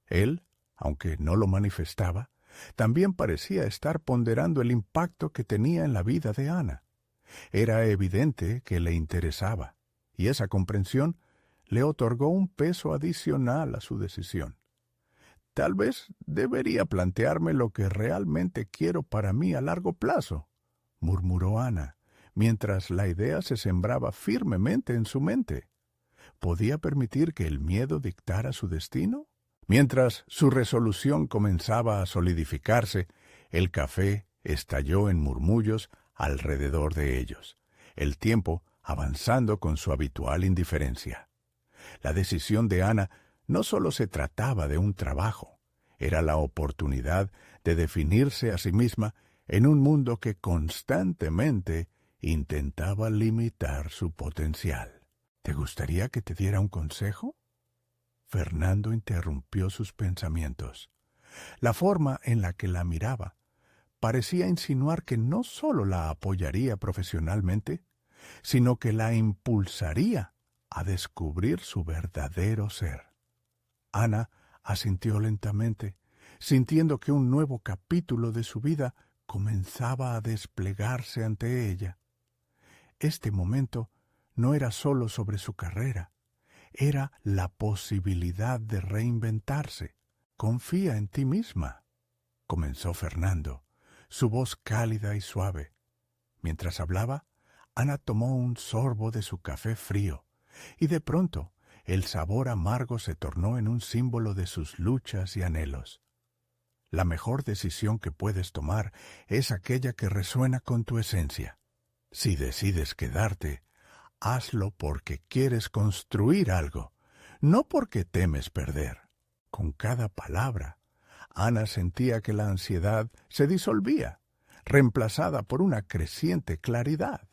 Él, aunque no lo manifestaba, también parecía estar ponderando el impacto que tenía en la vida de Ana. Era evidente que le interesaba, y esa comprensión le otorgó un peso adicional a su decisión. Tal vez debería plantearme lo que realmente quiero para mí a largo plazo, murmuró Ana, mientras la idea se sembraba firmemente en su mente. ¿Podía permitir que el miedo dictara su destino? Mientras su resolución comenzaba a solidificarse, el café estalló en murmullos alrededor de ellos, el tiempo avanzando con su habitual indiferencia. La decisión de Ana no solo se trataba de un trabajo, era la oportunidad de definirse a sí misma en un mundo que constantemente intentaba limitar su potencial. ¿Te gustaría que te diera un consejo? Fernando interrumpió sus pensamientos. La forma en la que la miraba parecía insinuar que no solo la apoyaría profesionalmente, sino que la impulsaría a descubrir su verdadero ser. Ana asintió lentamente, sintiendo que un nuevo capítulo de su vida comenzaba a desplegarse ante ella. Este momento no era solo sobre su carrera, era la posibilidad de reinventarse. «Confía en ti misma», comenzó Fernando, su voz cálida y suave. Mientras hablaba, Ana tomó un sorbo de su café frío, y de pronto el sabor amargo se tornó en un símbolo de sus luchas y anhelos. La mejor decisión que puedes tomar es aquella que resuena con tu esencia. Si decides quedarte, hazlo porque quieres construir algo, no porque temes perder. Con cada palabra, Ana sentía que la ansiedad se disolvía, reemplazada por una creciente claridad.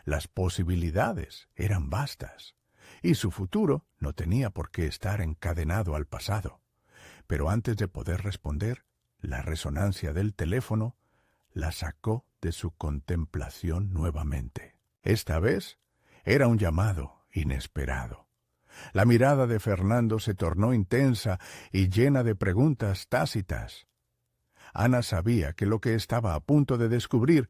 Las posibilidades eran vastas, y su futuro no tenía por qué estar encadenado al pasado. Pero antes de poder responder, la resonancia del teléfono la sacó de su contemplación nuevamente. Esta vez era un llamado inesperado. La mirada de Fernando se tornó intensa y llena de preguntas tácitas. Ana sabía que lo que estaba a punto de descubrir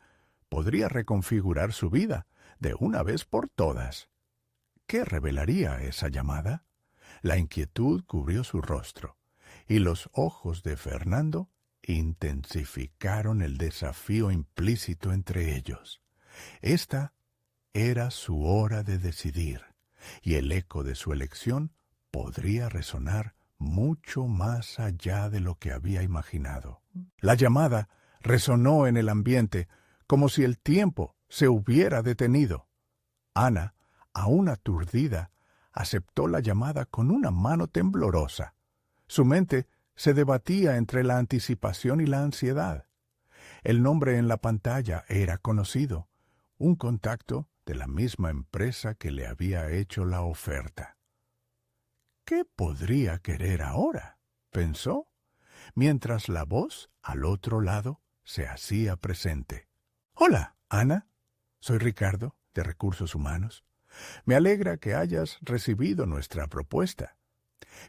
podría reconfigurar su vida de una vez por todas. ¿Qué revelaría esa llamada? La inquietud cubrió su rostro, y los ojos de Fernando intensificaron el desafío implícito entre ellos. Esta era su hora de decidir, y el eco de su elección podría resonar mucho más allá de lo que había imaginado. La llamada resonó en el ambiente como si el tiempo se hubiera detenido. Ana, aún aturdida, aceptó la llamada con una mano temblorosa. Su mente se debatía entre la anticipación y la ansiedad. El nombre en la pantalla era conocido, un contacto de la misma empresa que le había hecho la oferta. ¿Qué podría querer ahora?, pensó, mientras la voz al otro lado se hacía presente. «Hola, Ana. Soy Ricardo, de Recursos Humanos. Me alegra que hayas recibido nuestra propuesta.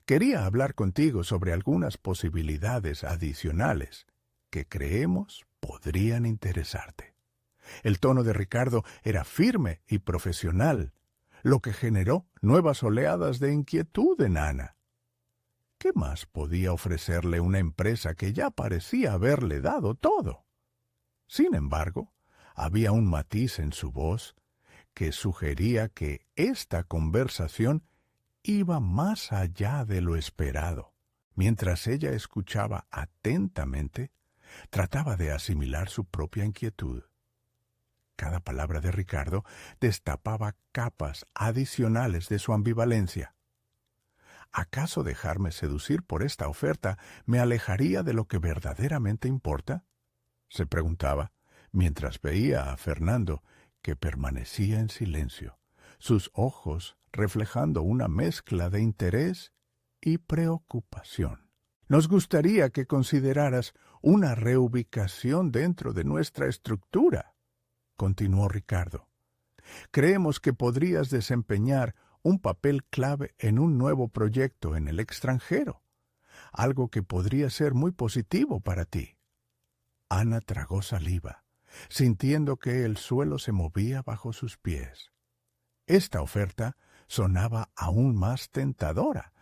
Quería hablar contigo sobre algunas posibilidades adicionales que creemos podrían interesarte». El tono de Ricardo era firme y profesional, lo que generó nuevas oleadas de inquietud en Ana. ¿Qué más podía ofrecerle una empresa que ya parecía haberle dado todo? Sin embargo, había un matiz en su voz que sugería que esta conversación iba más allá de lo esperado. Mientras ella escuchaba atentamente, trataba de asimilar su propia inquietud. Cada palabra de Ricardo destapaba capas adicionales de su ambivalencia. ¿Acaso dejarme seducir por esta oferta me alejaría de lo que verdaderamente importa?, se preguntaba, mientras veía a Fernando, que permanecía en silencio, sus ojos reflejando una mezcla de interés y preocupación. «Nos gustaría que consideraras una reubicación dentro de nuestra estructura», continuó Ricardo. «Creemos que podrías desempeñar un papel clave en un nuevo proyecto en el extranjero, algo que podría ser muy positivo para ti». Ana tragó saliva, sintiendo que el suelo se movía bajo sus pies. Esta oferta sonaba aún más tentadora,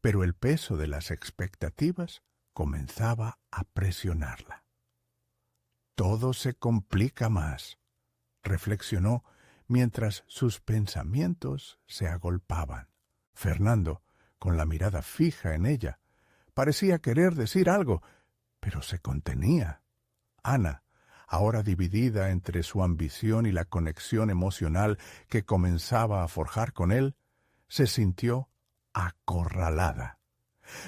pero el peso de las expectativas comenzaba a presionarla. «Todo se complica más», reflexionó mientras sus pensamientos se agolpaban. Fernando, con la mirada fija en ella, parecía querer decir algo, pero se contenía. Ana, ahora dividida entre su ambición y la conexión emocional que comenzaba a forjar con él, se sintió acorralada.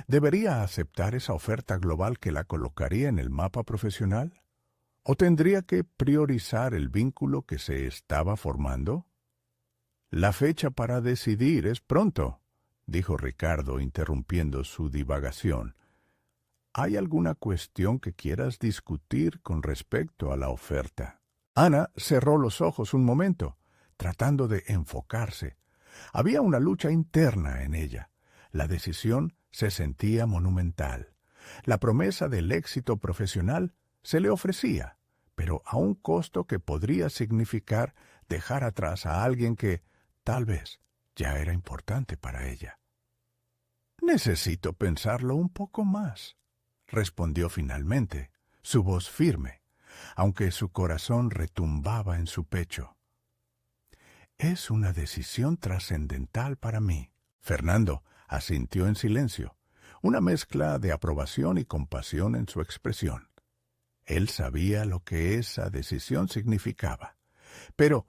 ¿Debería aceptar esa oferta global que la colocaría en el mapa profesional? ¿O tendría que priorizar el vínculo que se estaba formando? «La fecha para decidir es pronto», dijo Ricardo, interrumpiendo su divagación. «¿Hay alguna cuestión que quieras discutir con respecto a la oferta?» Ana cerró los ojos un momento, tratando de enfocarse. Había una lucha interna en ella. La decisión se sentía monumental. La promesa del éxito profesional se le ofrecía, pero a un costo que podría significar dejar atrás a alguien que, tal vez, ya era importante para ella. «Necesito pensarlo un poco más», respondió finalmente, su voz firme, aunque su corazón retumbaba en su pecho. «Es una decisión trascendental para mí». Fernando asintió en silencio, una mezcla de aprobación y compasión en su expresión. Él sabía lo que esa decisión significaba, pero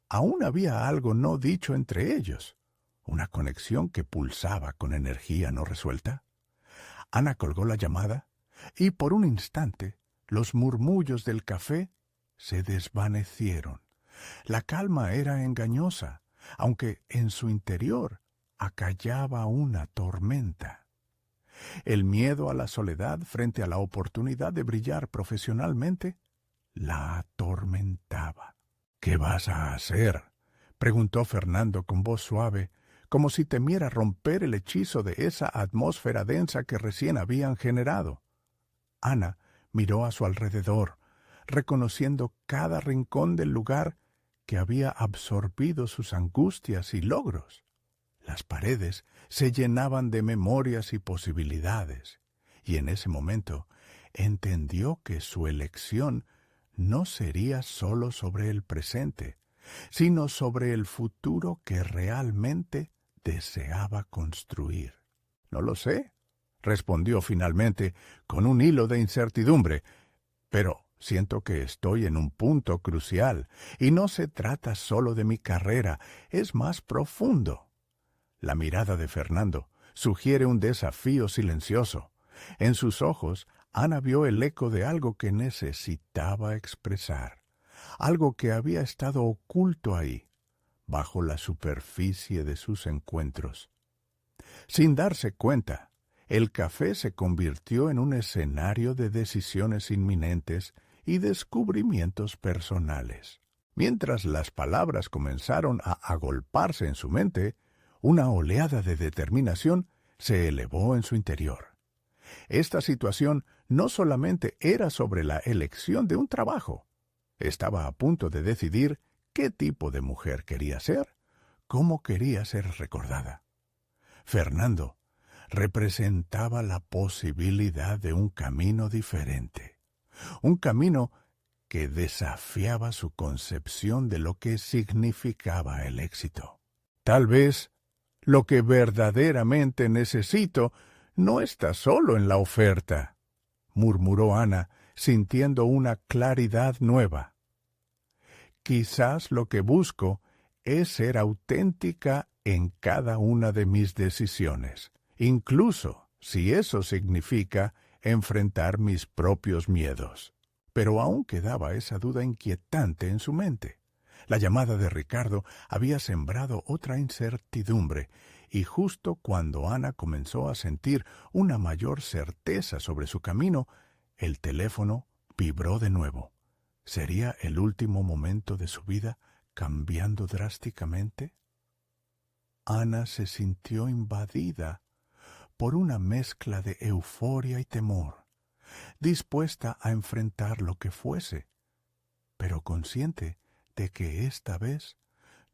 aún había algo no dicho entre ellos, una conexión que pulsaba con energía no resuelta. Ana colgó la llamada y por un instante Los murmullos del café se desvanecieron. La calma era engañosa, aunque en su interior acallaba una tormenta. El miedo a la soledad frente a la oportunidad de brillar profesionalmente la atormentaba. «¿Qué vas a hacer?», preguntó Fernando con voz suave, como si temiera romper el hechizo de esa atmósfera densa que recién habían generado. Ana miró a su alrededor, reconociendo cada rincón del lugar que había absorbido sus angustias y logros. Las paredes se llenaban de memorias y posibilidades, y en ese momento entendió que su elección no sería solo sobre el presente, sino sobre el futuro que realmente deseaba construir. «No lo sé», respondió finalmente con un hilo de incertidumbre, «pero siento que estoy en un punto crucial, y no se trata solo de mi carrera, es más profundo». La mirada de Fernando sugiere un desafío silencioso. En sus ojos, Ana vio el eco de algo que necesitaba expresar, algo que había estado oculto ahí, bajo la superficie de sus encuentros. Sin darse cuenta, el café se convirtió en un escenario de decisiones inminentes y descubrimientos personales. Mientras las palabras comenzaron a agolparse en su mente, una oleada de determinación se elevó en su interior. Esta situación no solamente era sobre la elección de un trabajo. Estaba a punto de decidir qué tipo de mujer quería ser, cómo quería ser recordada. Fernando representaba la posibilidad de un camino diferente, un camino que desafiaba su concepción de lo que significaba el éxito. Tal vez lo que verdaderamente necesito no está solo en la oferta, murmuró Ana, sintiendo una claridad nueva. Quizás lo que busco es ser auténtica en cada una de mis decisiones, incluso si eso significa enfrentar mis propios miedos. Pero aún quedaba esa duda inquietante en su mente. La llamada de Ricardo había sembrado otra incertidumbre, y justo cuando Ana comenzó a sentir una mayor certeza sobre su camino, el teléfono vibró de nuevo. ¿Sería el último momento de su vida cambiando drásticamente? Ana se sintió invadida por una mezcla de euforia y temor, dispuesta a enfrentar lo que fuese, pero consciente de que esta vez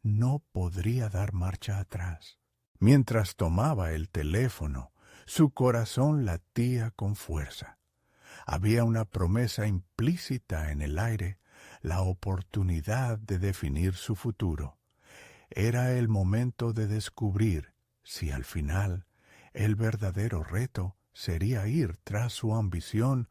no podría dar marcha atrás. Mientras tomaba el teléfono, su corazón latía con fuerza. Había una promesa implícita en el aire, la oportunidad de definir su futuro. Era el momento de descubrir si al final el verdadero reto sería ir tras su ambición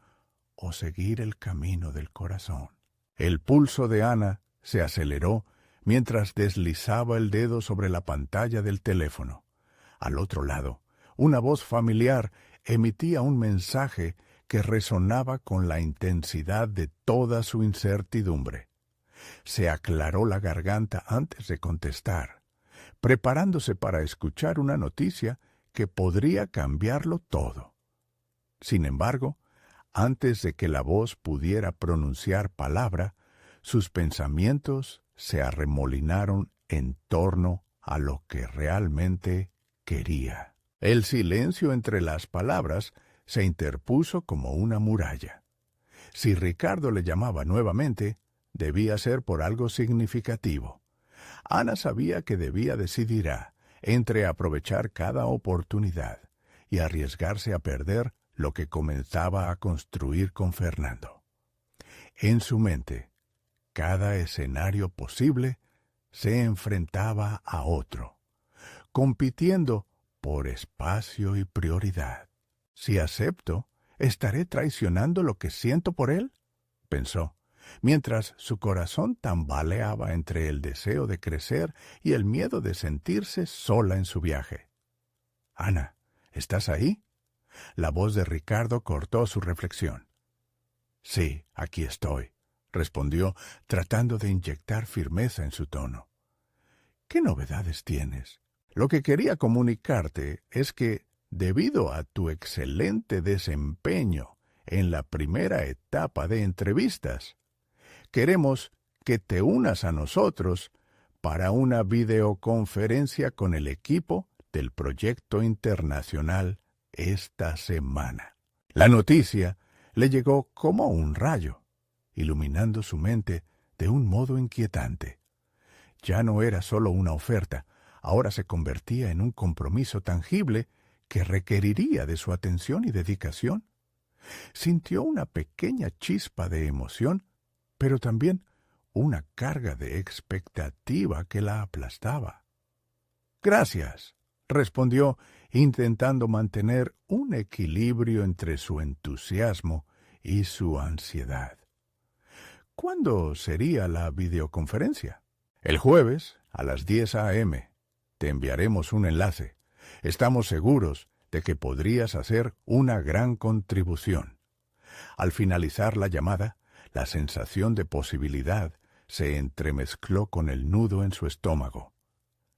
o seguir el camino del corazón. El pulso de Ana se aceleró mientras deslizaba el dedo sobre la pantalla del teléfono. Al otro lado, una voz familiar emitía un mensaje que resonaba con la intensidad de toda su incertidumbre. Se aclaró la garganta antes de contestar, preparándose para escuchar una noticia que podría cambiarlo todo. Sin embargo, antes de que la voz pudiera pronunciar palabra, sus pensamientos se arremolinaron en torno a lo que realmente quería. El silencio entre las palabras se interpuso como una muralla. Si Ricardo le llamaba nuevamente, debía ser por algo significativo. Ana sabía que debía decidir entre aprovechar cada oportunidad y arriesgarse a perder lo que comenzaba a construir con Fernando. En su mente, cada escenario posible se enfrentaba a otro, compitiendo por espacio y prioridad. Si acepto, ¿estaré traicionando lo que siento por él?, pensó, mientras su corazón tambaleaba entre el deseo de crecer y el miedo de sentirse sola en su viaje. «Ana, ¿estás ahí?». La voz de Ricardo cortó su reflexión. Sí, aquí estoy, respondió, tratando de inyectar firmeza en su tono. ¿Qué novedades tienes? Lo que quería comunicarte es que, debido a tu excelente desempeño en la primera etapa de entrevistas, queremos que te unas a nosotros para una videoconferencia con el equipo del proyecto internacional esta semana. La noticia le llegó como un rayo, iluminando su mente de un modo inquietante. Ya no era solo una oferta, ahora se convertía en un compromiso tangible que requeriría de su atención y dedicación. Sintió una pequeña chispa de emoción, pero también una carga de expectativa que la aplastaba. Gracias, respondió, intentando mantener un equilibrio entre su entusiasmo y su ansiedad. ¿Cuándo sería la videoconferencia? El jueves, a las 10 a.m. Te enviaremos un enlace. Estamos seguros de que podrías hacer una gran contribución. Al finalizar la llamada, la sensación de posibilidad se entremezcló con el nudo en su estómago.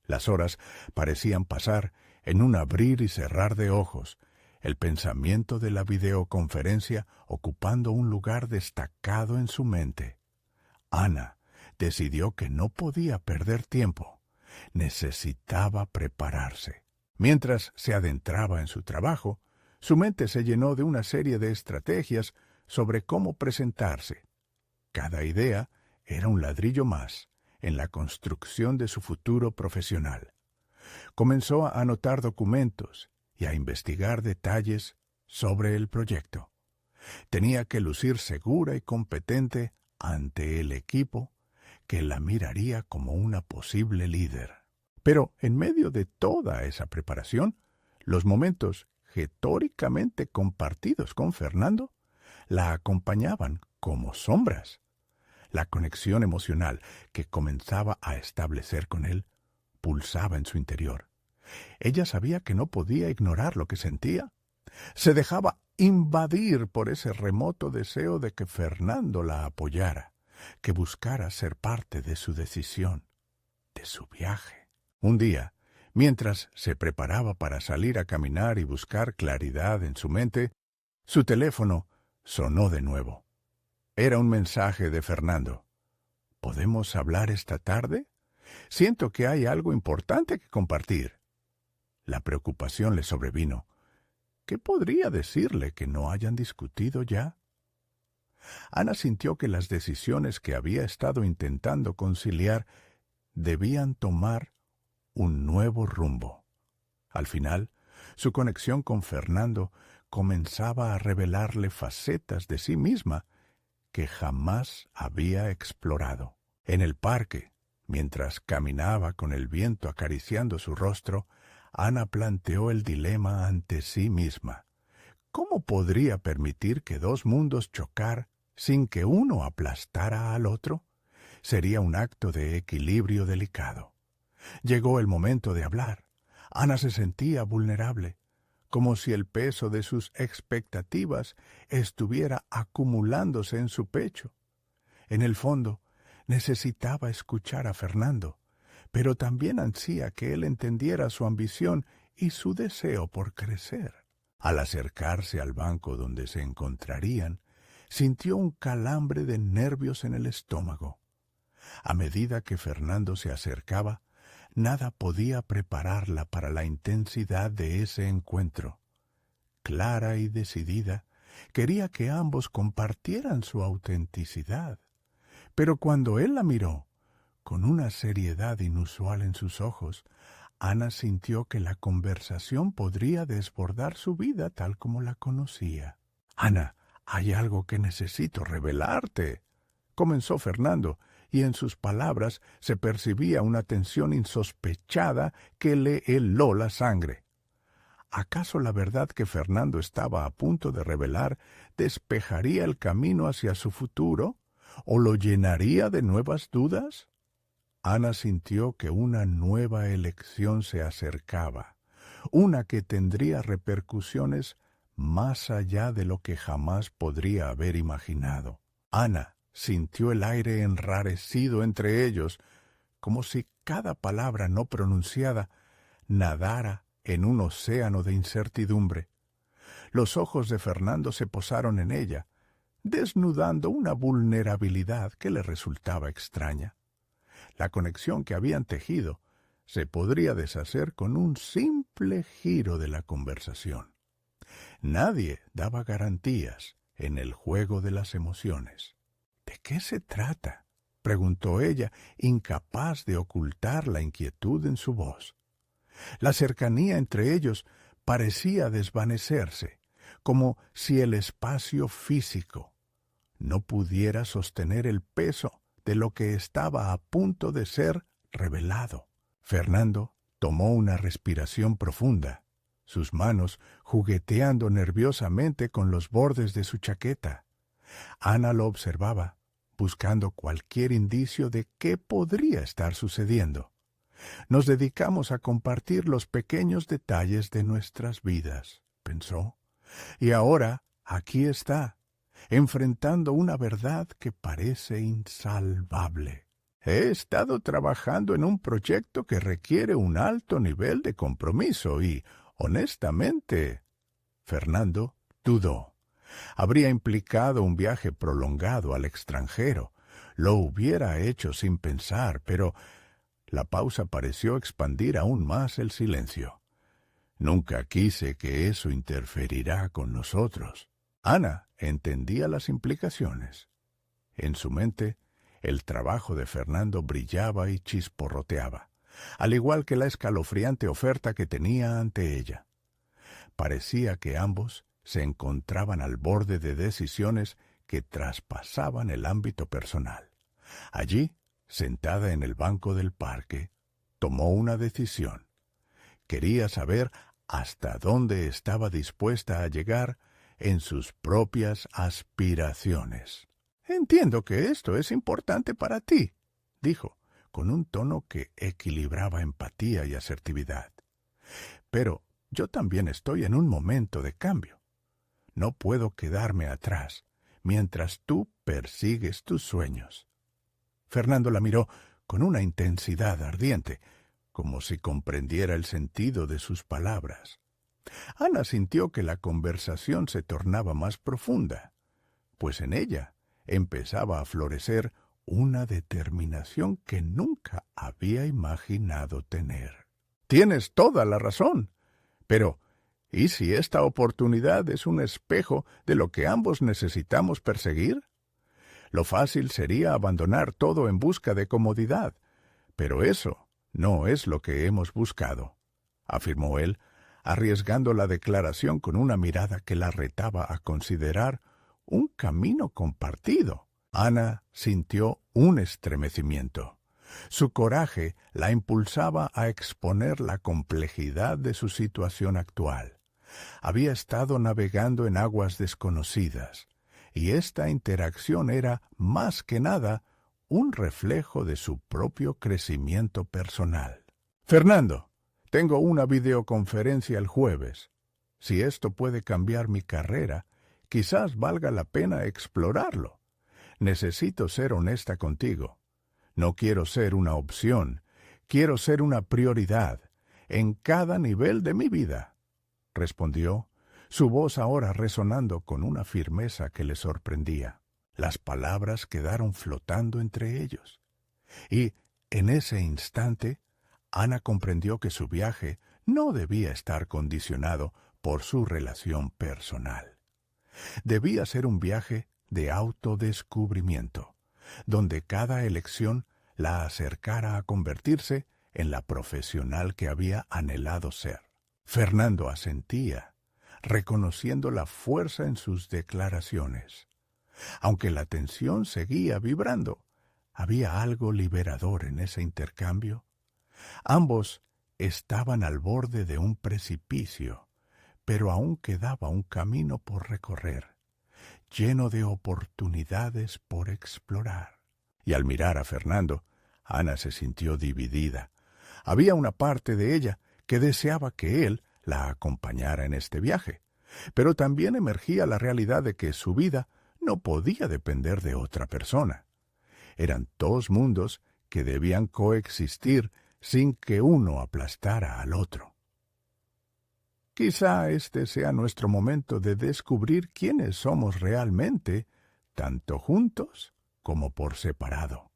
Las horas parecían pasar en un abrir y cerrar de ojos, el pensamiento de la videoconferencia ocupando un lugar destacado en su mente. Ana decidió que no podía perder tiempo. Necesitaba prepararse. Mientras se adentraba en su trabajo, su mente se llenó de una serie de estrategias sobre cómo presentarse. Cada idea era un ladrillo más en la construcción de su futuro profesional. Comenzó a anotar documentos y a investigar detalles sobre el proyecto. Tenía que lucir segura y competente ante el equipo que la miraría como una posible líder. Pero en medio de toda esa preparación, los momentos retóricamente compartidos con Fernando la acompañaban como sombras. La conexión emocional que comenzaba a establecer con él pulsaba en su interior. Ella sabía que no podía ignorar lo que sentía. Se dejaba invadir por ese remoto deseo de que Fernando la apoyara, que buscara ser parte de su decisión, de su viaje. Un día, mientras se preparaba para salir a caminar y buscar claridad en su mente, su teléfono sonó de nuevo. Era un mensaje de Fernando. ¿Podemos hablar esta tarde? Siento que hay algo importante que compartir. La preocupación le sobrevino. ¿Qué podría decirle que no hayan discutido ya? Ana sintió que las decisiones que había estado intentando conciliar debían tomar un nuevo rumbo. Al final, su conexión con Fernando comenzaba a revelarle facetas de sí misma que jamás había explorado. En el parque, mientras caminaba con el viento acariciando su rostro, Ana planteó el dilema ante sí misma. ¿Cómo podría permitir que dos mundos chocar sin que uno aplastara al otro? Sería un acto de equilibrio delicado. Llegó el momento de hablar. Ana se sentía vulnerable, como si el peso de sus expectativas estuviera acumulándose en su pecho. En el fondo, necesitaba escuchar a Fernando, pero también ansía que él entendiera su ambición y su deseo por crecer. Al acercarse al banco donde se encontrarían, sintió un calambre de nervios en el estómago. A medida que Fernando se acercaba, nada podía prepararla para la intensidad de ese encuentro. Clara y decidida, quería que ambos compartieran su autenticidad. Pero cuando él la miró, con una seriedad inusual en sus ojos, Ana sintió que la conversación podría desbordar su vida tal como la conocía. «Ana, hay algo que necesito revelarte», comenzó Fernando, y en sus palabras se percibía una tensión insospechada que le heló la sangre. ¿Acaso la verdad que Fernando estaba a punto de revelar despejaría el camino hacia su futuro o lo llenaría de nuevas dudas? Ana sintió que una nueva elección se acercaba, una que tendría repercusiones más allá de lo que jamás podría haber imaginado. Ana sintió el aire enrarecido entre ellos, como si cada palabra no pronunciada nadara en un océano de incertidumbre. Los ojos de Fernando se posaron en ella, desnudando una vulnerabilidad que le resultaba extraña. La conexión que habían tejido se podría deshacer con un simple giro de la conversación. Nadie daba garantías en el juego de las emociones. ¿De qué se trata?, preguntó ella, incapaz de ocultar la inquietud en su voz. La cercanía entre ellos parecía desvanecerse, como si el espacio físico no pudiera sostener el peso de lo que estaba a punto de ser revelado. Fernando tomó una respiración profunda, sus manos jugueteando nerviosamente con los bordes de su chaqueta. Ana lo observaba, buscando cualquier indicio de qué podría estar sucediendo. Nos dedicamos a compartir los pequeños detalles de nuestras vidas, pensó, y ahora aquí está, enfrentando una verdad que parece insalvable. He estado trabajando en un proyecto que requiere un alto nivel de compromiso y, honestamente, Fernando dudó. Habría implicado un viaje prolongado al extranjero. Lo hubiera hecho sin pensar, pero la pausa pareció expandir aún más el silencio. Nunca quise que eso interferirá con nosotros. Ana entendía las implicaciones. En su mente, el trabajo de Fernando brillaba y chisporroteaba, al igual que la escalofriante oferta que tenía ante ella. Parecía que ambos se encontraban al borde de decisiones que traspasaban el ámbito personal. Allí, sentada en el banco del parque, tomó una decisión. Quería saber hasta dónde estaba dispuesta a llegar en sus propias aspiraciones. «Entiendo que esto es importante para ti», dijo, con un tono que equilibraba empatía y asertividad. «Pero yo también estoy en un momento de cambio. No puedo quedarme atrás mientras tú persigues tus sueños». Fernando la miró con una intensidad ardiente, como si comprendiera el sentido de sus palabras. Ana sintió que la conversación se tornaba más profunda, pues en ella empezaba a florecer una determinación que nunca había imaginado tener. «Tienes toda la razón, pero ¿y si esta oportunidad es un espejo de lo que ambos necesitamos perseguir? Lo fácil sería abandonar todo en busca de comodidad, pero eso no es lo que hemos buscado», afirmó él, arriesgando la declaración con una mirada que la retaba a considerar un camino compartido. Ana sintió un estremecimiento. Su coraje la impulsaba a exponer la complejidad de su situación actual. Había estado navegando en aguas desconocidas, y esta interacción era, más que nada, un reflejo de su propio crecimiento personal. «Fernando, tengo una videoconferencia el jueves. Si esto puede cambiar mi carrera, quizás valga la pena explorarlo. Necesito ser honesta contigo. No quiero ser una opción, quiero ser una prioridad en cada nivel de mi vida», respondió, su voz ahora resonando con una firmeza que le sorprendía. Las palabras quedaron flotando entre ellos. Y, en ese instante, Ana comprendió que su viaje no debía estar condicionado por su relación personal. Debía ser un viaje de autodescubrimiento, donde cada elección la acercara a convertirse en la profesional que había anhelado ser. Fernando asentía, reconociendo la fuerza en sus declaraciones. Aunque la tensión seguía vibrando, había algo liberador en ese intercambio. Ambos estaban al borde de un precipicio, pero aún quedaba un camino por recorrer, lleno de oportunidades por explorar. Y al mirar a Fernando, Ana se sintió dividida. Había una parte de ella que deseaba que él la acompañara en este viaje, pero también emergía la realidad de que su vida no podía depender de otra persona. Eran dos mundos que debían coexistir sin que uno aplastara al otro. Quizá este sea nuestro momento de descubrir quiénes somos realmente, tanto juntos como por separado,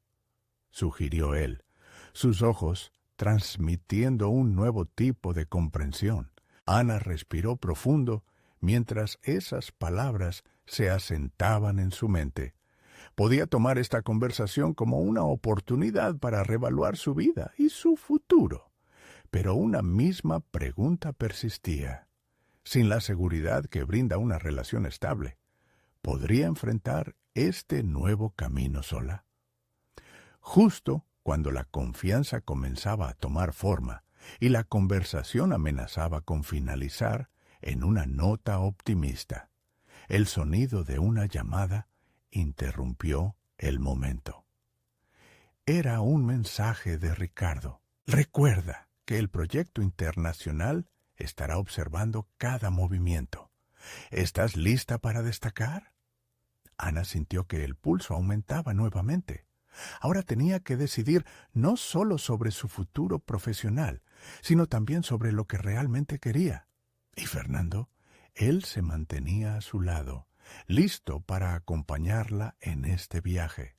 sugirió él, sus ojos transmitiendo un nuevo tipo de comprensión. Ana respiró profundo mientras esas palabras se asentaban en su mente. Podía tomar esta conversación como una oportunidad para reevaluar su vida y su futuro. Pero una misma pregunta persistía. Sin la seguridad que brinda una relación estable, ¿podría enfrentar este nuevo camino sola? Justo cuando la confianza comenzaba a tomar forma y la conversación amenazaba con finalizar en una nota optimista, el sonido de una llamada interrumpió el momento. Era un mensaje de Ricardo. Recuerda que el proyecto internacional estará observando cada movimiento. ¿Estás lista para destacar? Ana sintió que el pulso aumentaba nuevamente. Ahora tenía que decidir no solo sobre su futuro profesional, sino también sobre lo que realmente quería. Y Fernando, él se mantenía a su lado, listo para acompañarla en este viaje.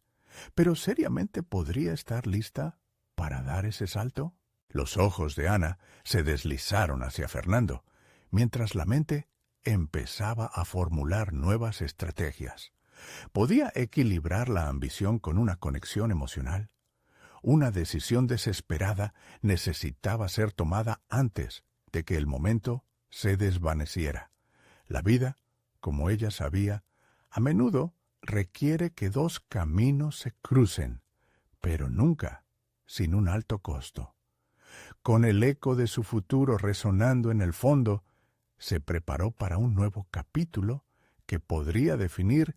Pero ¿seriamente podría estar lista para dar ese salto? Los ojos de Ana se deslizaron hacia Fernando, mientras la mente empezaba a formular nuevas estrategias. ¿Podía equilibrar la ambición con una conexión emocional? Una decisión desesperada necesitaba ser tomada antes de que el momento se desvaneciera. La vida, como ella sabía, a menudo requiere que dos caminos se crucen, pero nunca sin un alto costo. Con el eco de su futuro resonando en el fondo, se preparó para un nuevo capítulo que podría definir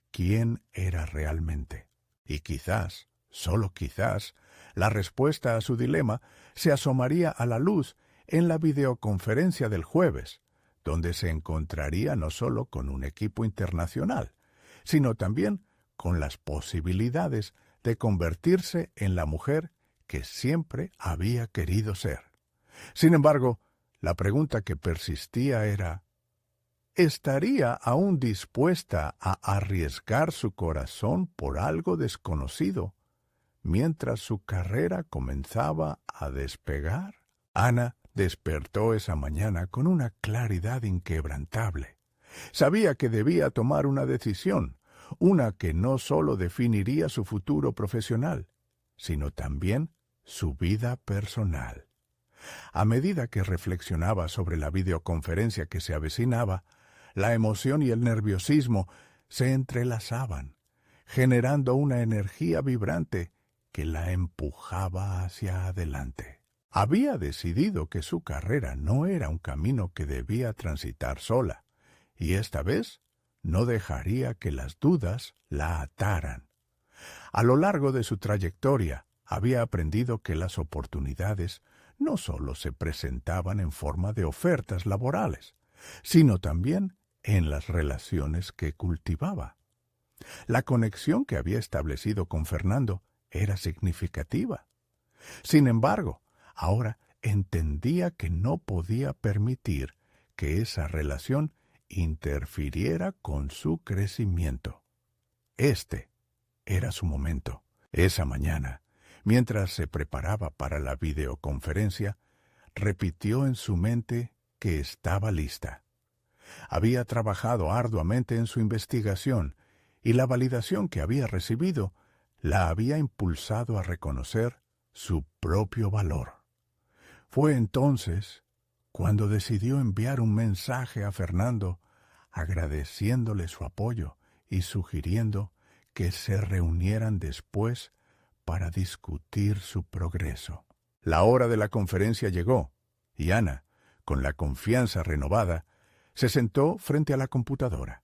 quién era realmente. Y quizás, solo quizás, la respuesta a su dilema se asomaría a la luz en la videoconferencia del jueves, donde se encontraría no solo con un equipo internacional, sino también con las posibilidades de convertirse en la mujer que siempre había querido ser. Sin embargo, la pregunta que persistía era: ¿estaría aún dispuesta a arriesgar su corazón por algo desconocido mientras su carrera comenzaba a despegar? Ana despertó esa mañana con una claridad inquebrantable. Sabía que debía tomar una decisión, una que no solo definiría su futuro profesional, sino también su vida personal. A medida que reflexionaba sobre la videoconferencia que se avecinaba, la emoción y el nerviosismo se entrelazaban, generando una energía vibrante que la empujaba hacia adelante. Había decidido que su carrera no era un camino que debía transitar sola, y esta vez no dejaría que las dudas la ataran. A lo largo de su trayectoria, había aprendido que las oportunidades no solo se presentaban en forma de ofertas laborales, sino también en las relaciones que cultivaba. La conexión que había establecido con Fernando era significativa. Sin embargo, ahora entendía que no podía permitir que esa relación interfiriera con su crecimiento. Este era su momento. Esa mañana, mientras se preparaba para la videoconferencia, repitió en su mente que estaba lista. Había trabajado arduamente en su investigación y la validación que había recibido la había impulsado a reconocer su propio valor. Fue entonces cuando decidió enviar un mensaje a Fernando agradeciéndole su apoyo y sugiriendo que se reunieran después para discutir su progreso. La hora de la conferencia llegó y Ana, con la confianza renovada, se sentó frente a la computadora.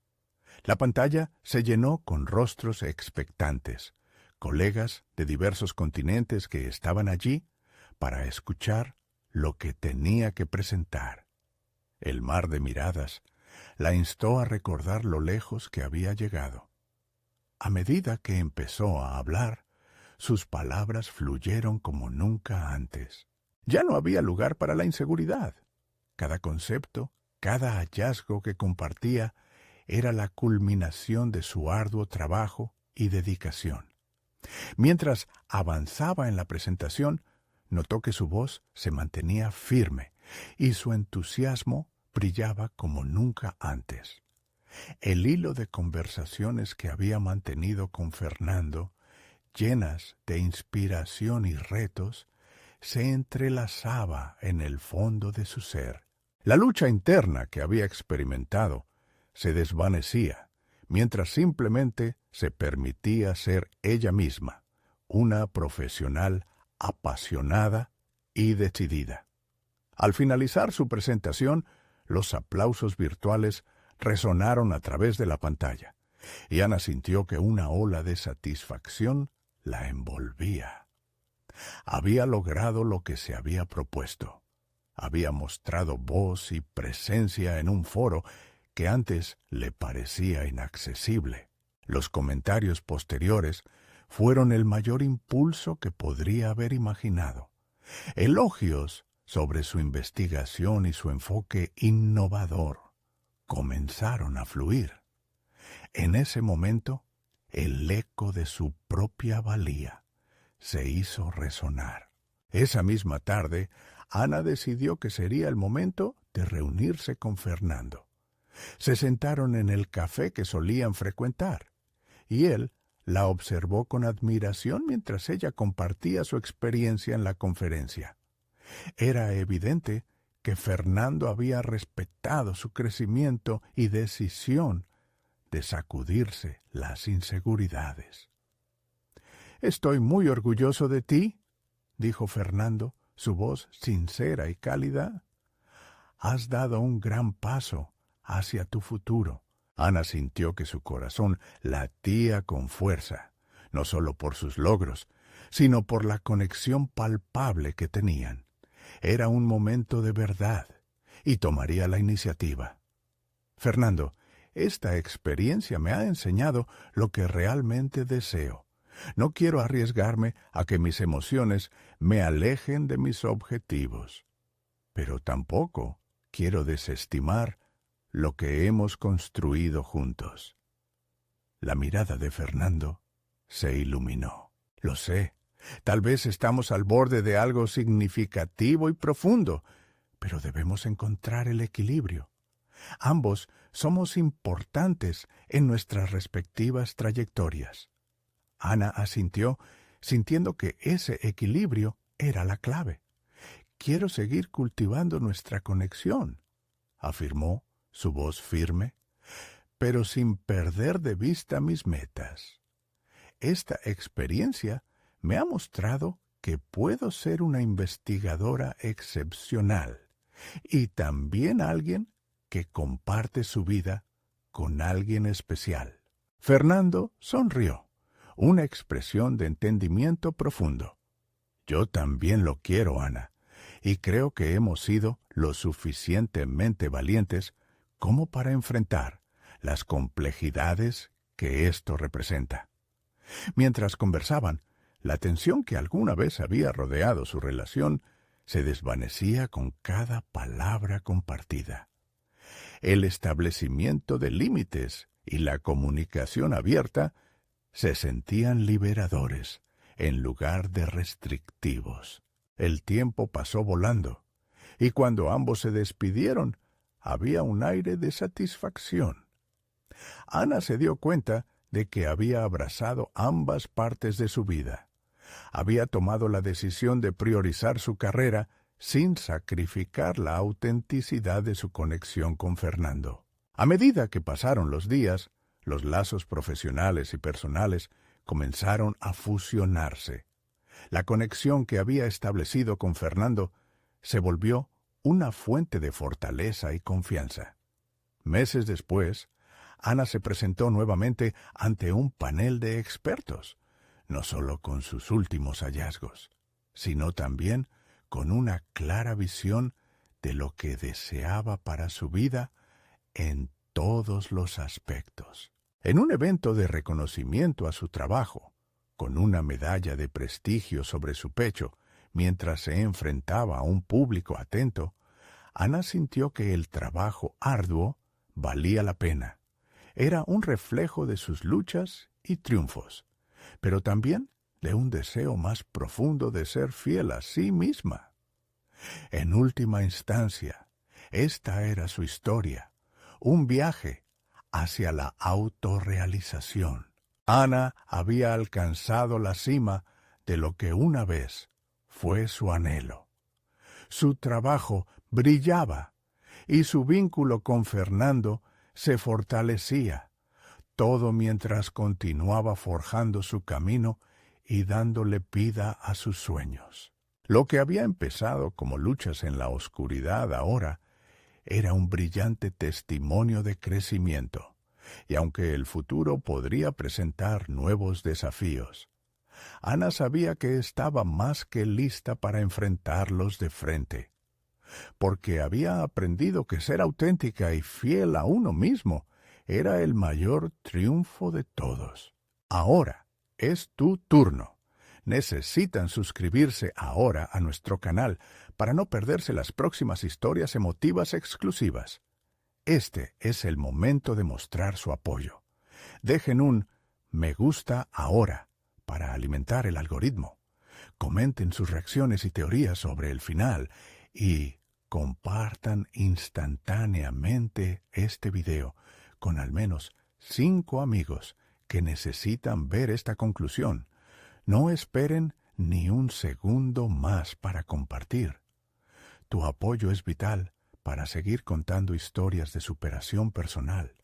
La pantalla se llenó con rostros expectantes, colegas de diversos continentes que estaban allí para escuchar lo que tenía que presentar. El mar de miradas La instó a recordar lo lejos que había llegado. A medida que empezó a hablar, sus palabras fluyeron como nunca antes. Ya no había lugar para la inseguridad. Cada concepto, cada hallazgo que compartía era la culminación de su arduo trabajo y dedicación. Mientras avanzaba en la presentación, notó que su voz se mantenía firme y su entusiasmo brillaba como nunca antes. El hilo de conversaciones que había mantenido con Fernando, llenas de inspiración y retos, se entrelazaba en el fondo de su ser. La lucha interna que había experimentado se desvanecía, mientras simplemente se permitía ser ella misma, una profesional apasionada y decidida. Al finalizar su presentación, los aplausos virtuales resonaron a través de la pantalla, y Ana sintió que una ola de satisfacción la envolvía. Había logrado lo que se había propuesto. Había mostrado voz y presencia en un foro que antes le parecía inaccesible. Los comentarios posteriores fueron el mayor impulso que podría haber imaginado. Elogios sobre su investigación y su enfoque innovador comenzaron a fluir. En ese momento, el eco de su propia valía se hizo resonar. Esa misma tarde, Ana decidió que sería el momento de reunirse con Fernando. Se sentaron en el café que solían frecuentar, y él la observó con admiración mientras ella compartía su experiencia en la conferencia. Era evidente que Fernando había respetado su crecimiento y decisión de sacudirse las inseguridades. «Estoy muy orgulloso de ti», dijo Fernando, su voz sincera y cálida. «Has dado un gran paso hacia tu futuro». Ana sintió que su corazón latía con fuerza, no solo por sus logros, sino por la conexión palpable que tenían. Era un momento de verdad, y tomaría la iniciativa. «Fernando, esta experiencia me ha enseñado lo que realmente deseo. No quiero arriesgarme a que mis emociones me alejen de mis objetivos. Pero tampoco quiero desestimar lo que hemos construido juntos». La mirada de Fernando se iluminó. «Lo sé, tal vez estamos al borde de algo significativo y profundo, pero debemos encontrar el equilibrio. Ambos somos importantes en nuestras respectivas trayectorias». Ana asintió, sintiendo que ese equilibrio era la clave. «Quiero seguir cultivando nuestra conexión», afirmó, su voz firme, «pero sin perder de vista mis metas. Esta experiencia me ha mostrado que puedo ser una investigadora excepcional y también alguien que comparte su vida con alguien especial». Fernando sonrió, una expresión de entendimiento profundo. «Yo también lo quiero, Ana, y creo que hemos sido lo suficientemente valientes como para enfrentar las complejidades que esto representa». Mientras conversaban, la tensión que alguna vez había rodeado su relación se desvanecía con cada palabra compartida. El establecimiento de límites y la comunicación abierta se sentían liberadores en lugar de restrictivos. El tiempo pasó volando, y cuando ambos se despidieron, había un aire de satisfacción. Ana se dio cuenta de que había abrazado ambas partes de su vida. Había tomado la decisión de priorizar su carrera sin sacrificar la autenticidad de su conexión con Fernando. A medida que pasaron los días, los lazos profesionales y personales comenzaron a fusionarse. La conexión que había establecido con Fernando se volvió una fuente de fortaleza y confianza. Meses después, Ana se presentó nuevamente ante un panel de expertos, no solo con sus últimos hallazgos, sino también con una clara visión de lo que deseaba para su vida en todos los aspectos. En un evento de reconocimiento a su trabajo, con una medalla de prestigio sobre su pecho, mientras se enfrentaba a un público atento, Ana sintió que el trabajo arduo valía la pena. Era un reflejo de sus luchas y triunfos, pero también de un deseo más profundo de ser fiel a sí misma. En última instancia, esta era su historia, un viaje hacia la autorrealización. Ana había alcanzado la cima de lo que una vez fue su anhelo. Su trabajo brillaba y su vínculo con Fernando se fortalecía, todo mientras continuaba forjando su camino y dándole vida a sus sueños. Lo que había empezado como luchas en la oscuridad ahora era un brillante testimonio de crecimiento, y aunque el futuro podría presentar nuevos desafíos, Ana sabía que estaba más que lista para enfrentarlos de frente, porque había aprendido que ser auténtica y fiel a uno mismo era el mayor triunfo de todos. Ahora es tu turno. Necesitan suscribirse ahora a nuestro canal para no perderse las próximas historias emotivas exclusivas. Este es el momento de mostrar su apoyo. Dejen un me gusta ahora para alimentar el algoritmo. Comenten sus reacciones y teorías sobre el final y compartan instantáneamente este video con al menos 5 amigos que necesitan ver esta conclusión. No esperen ni un segundo más para compartir. Tu apoyo es vital para seguir contando historias de superación personal.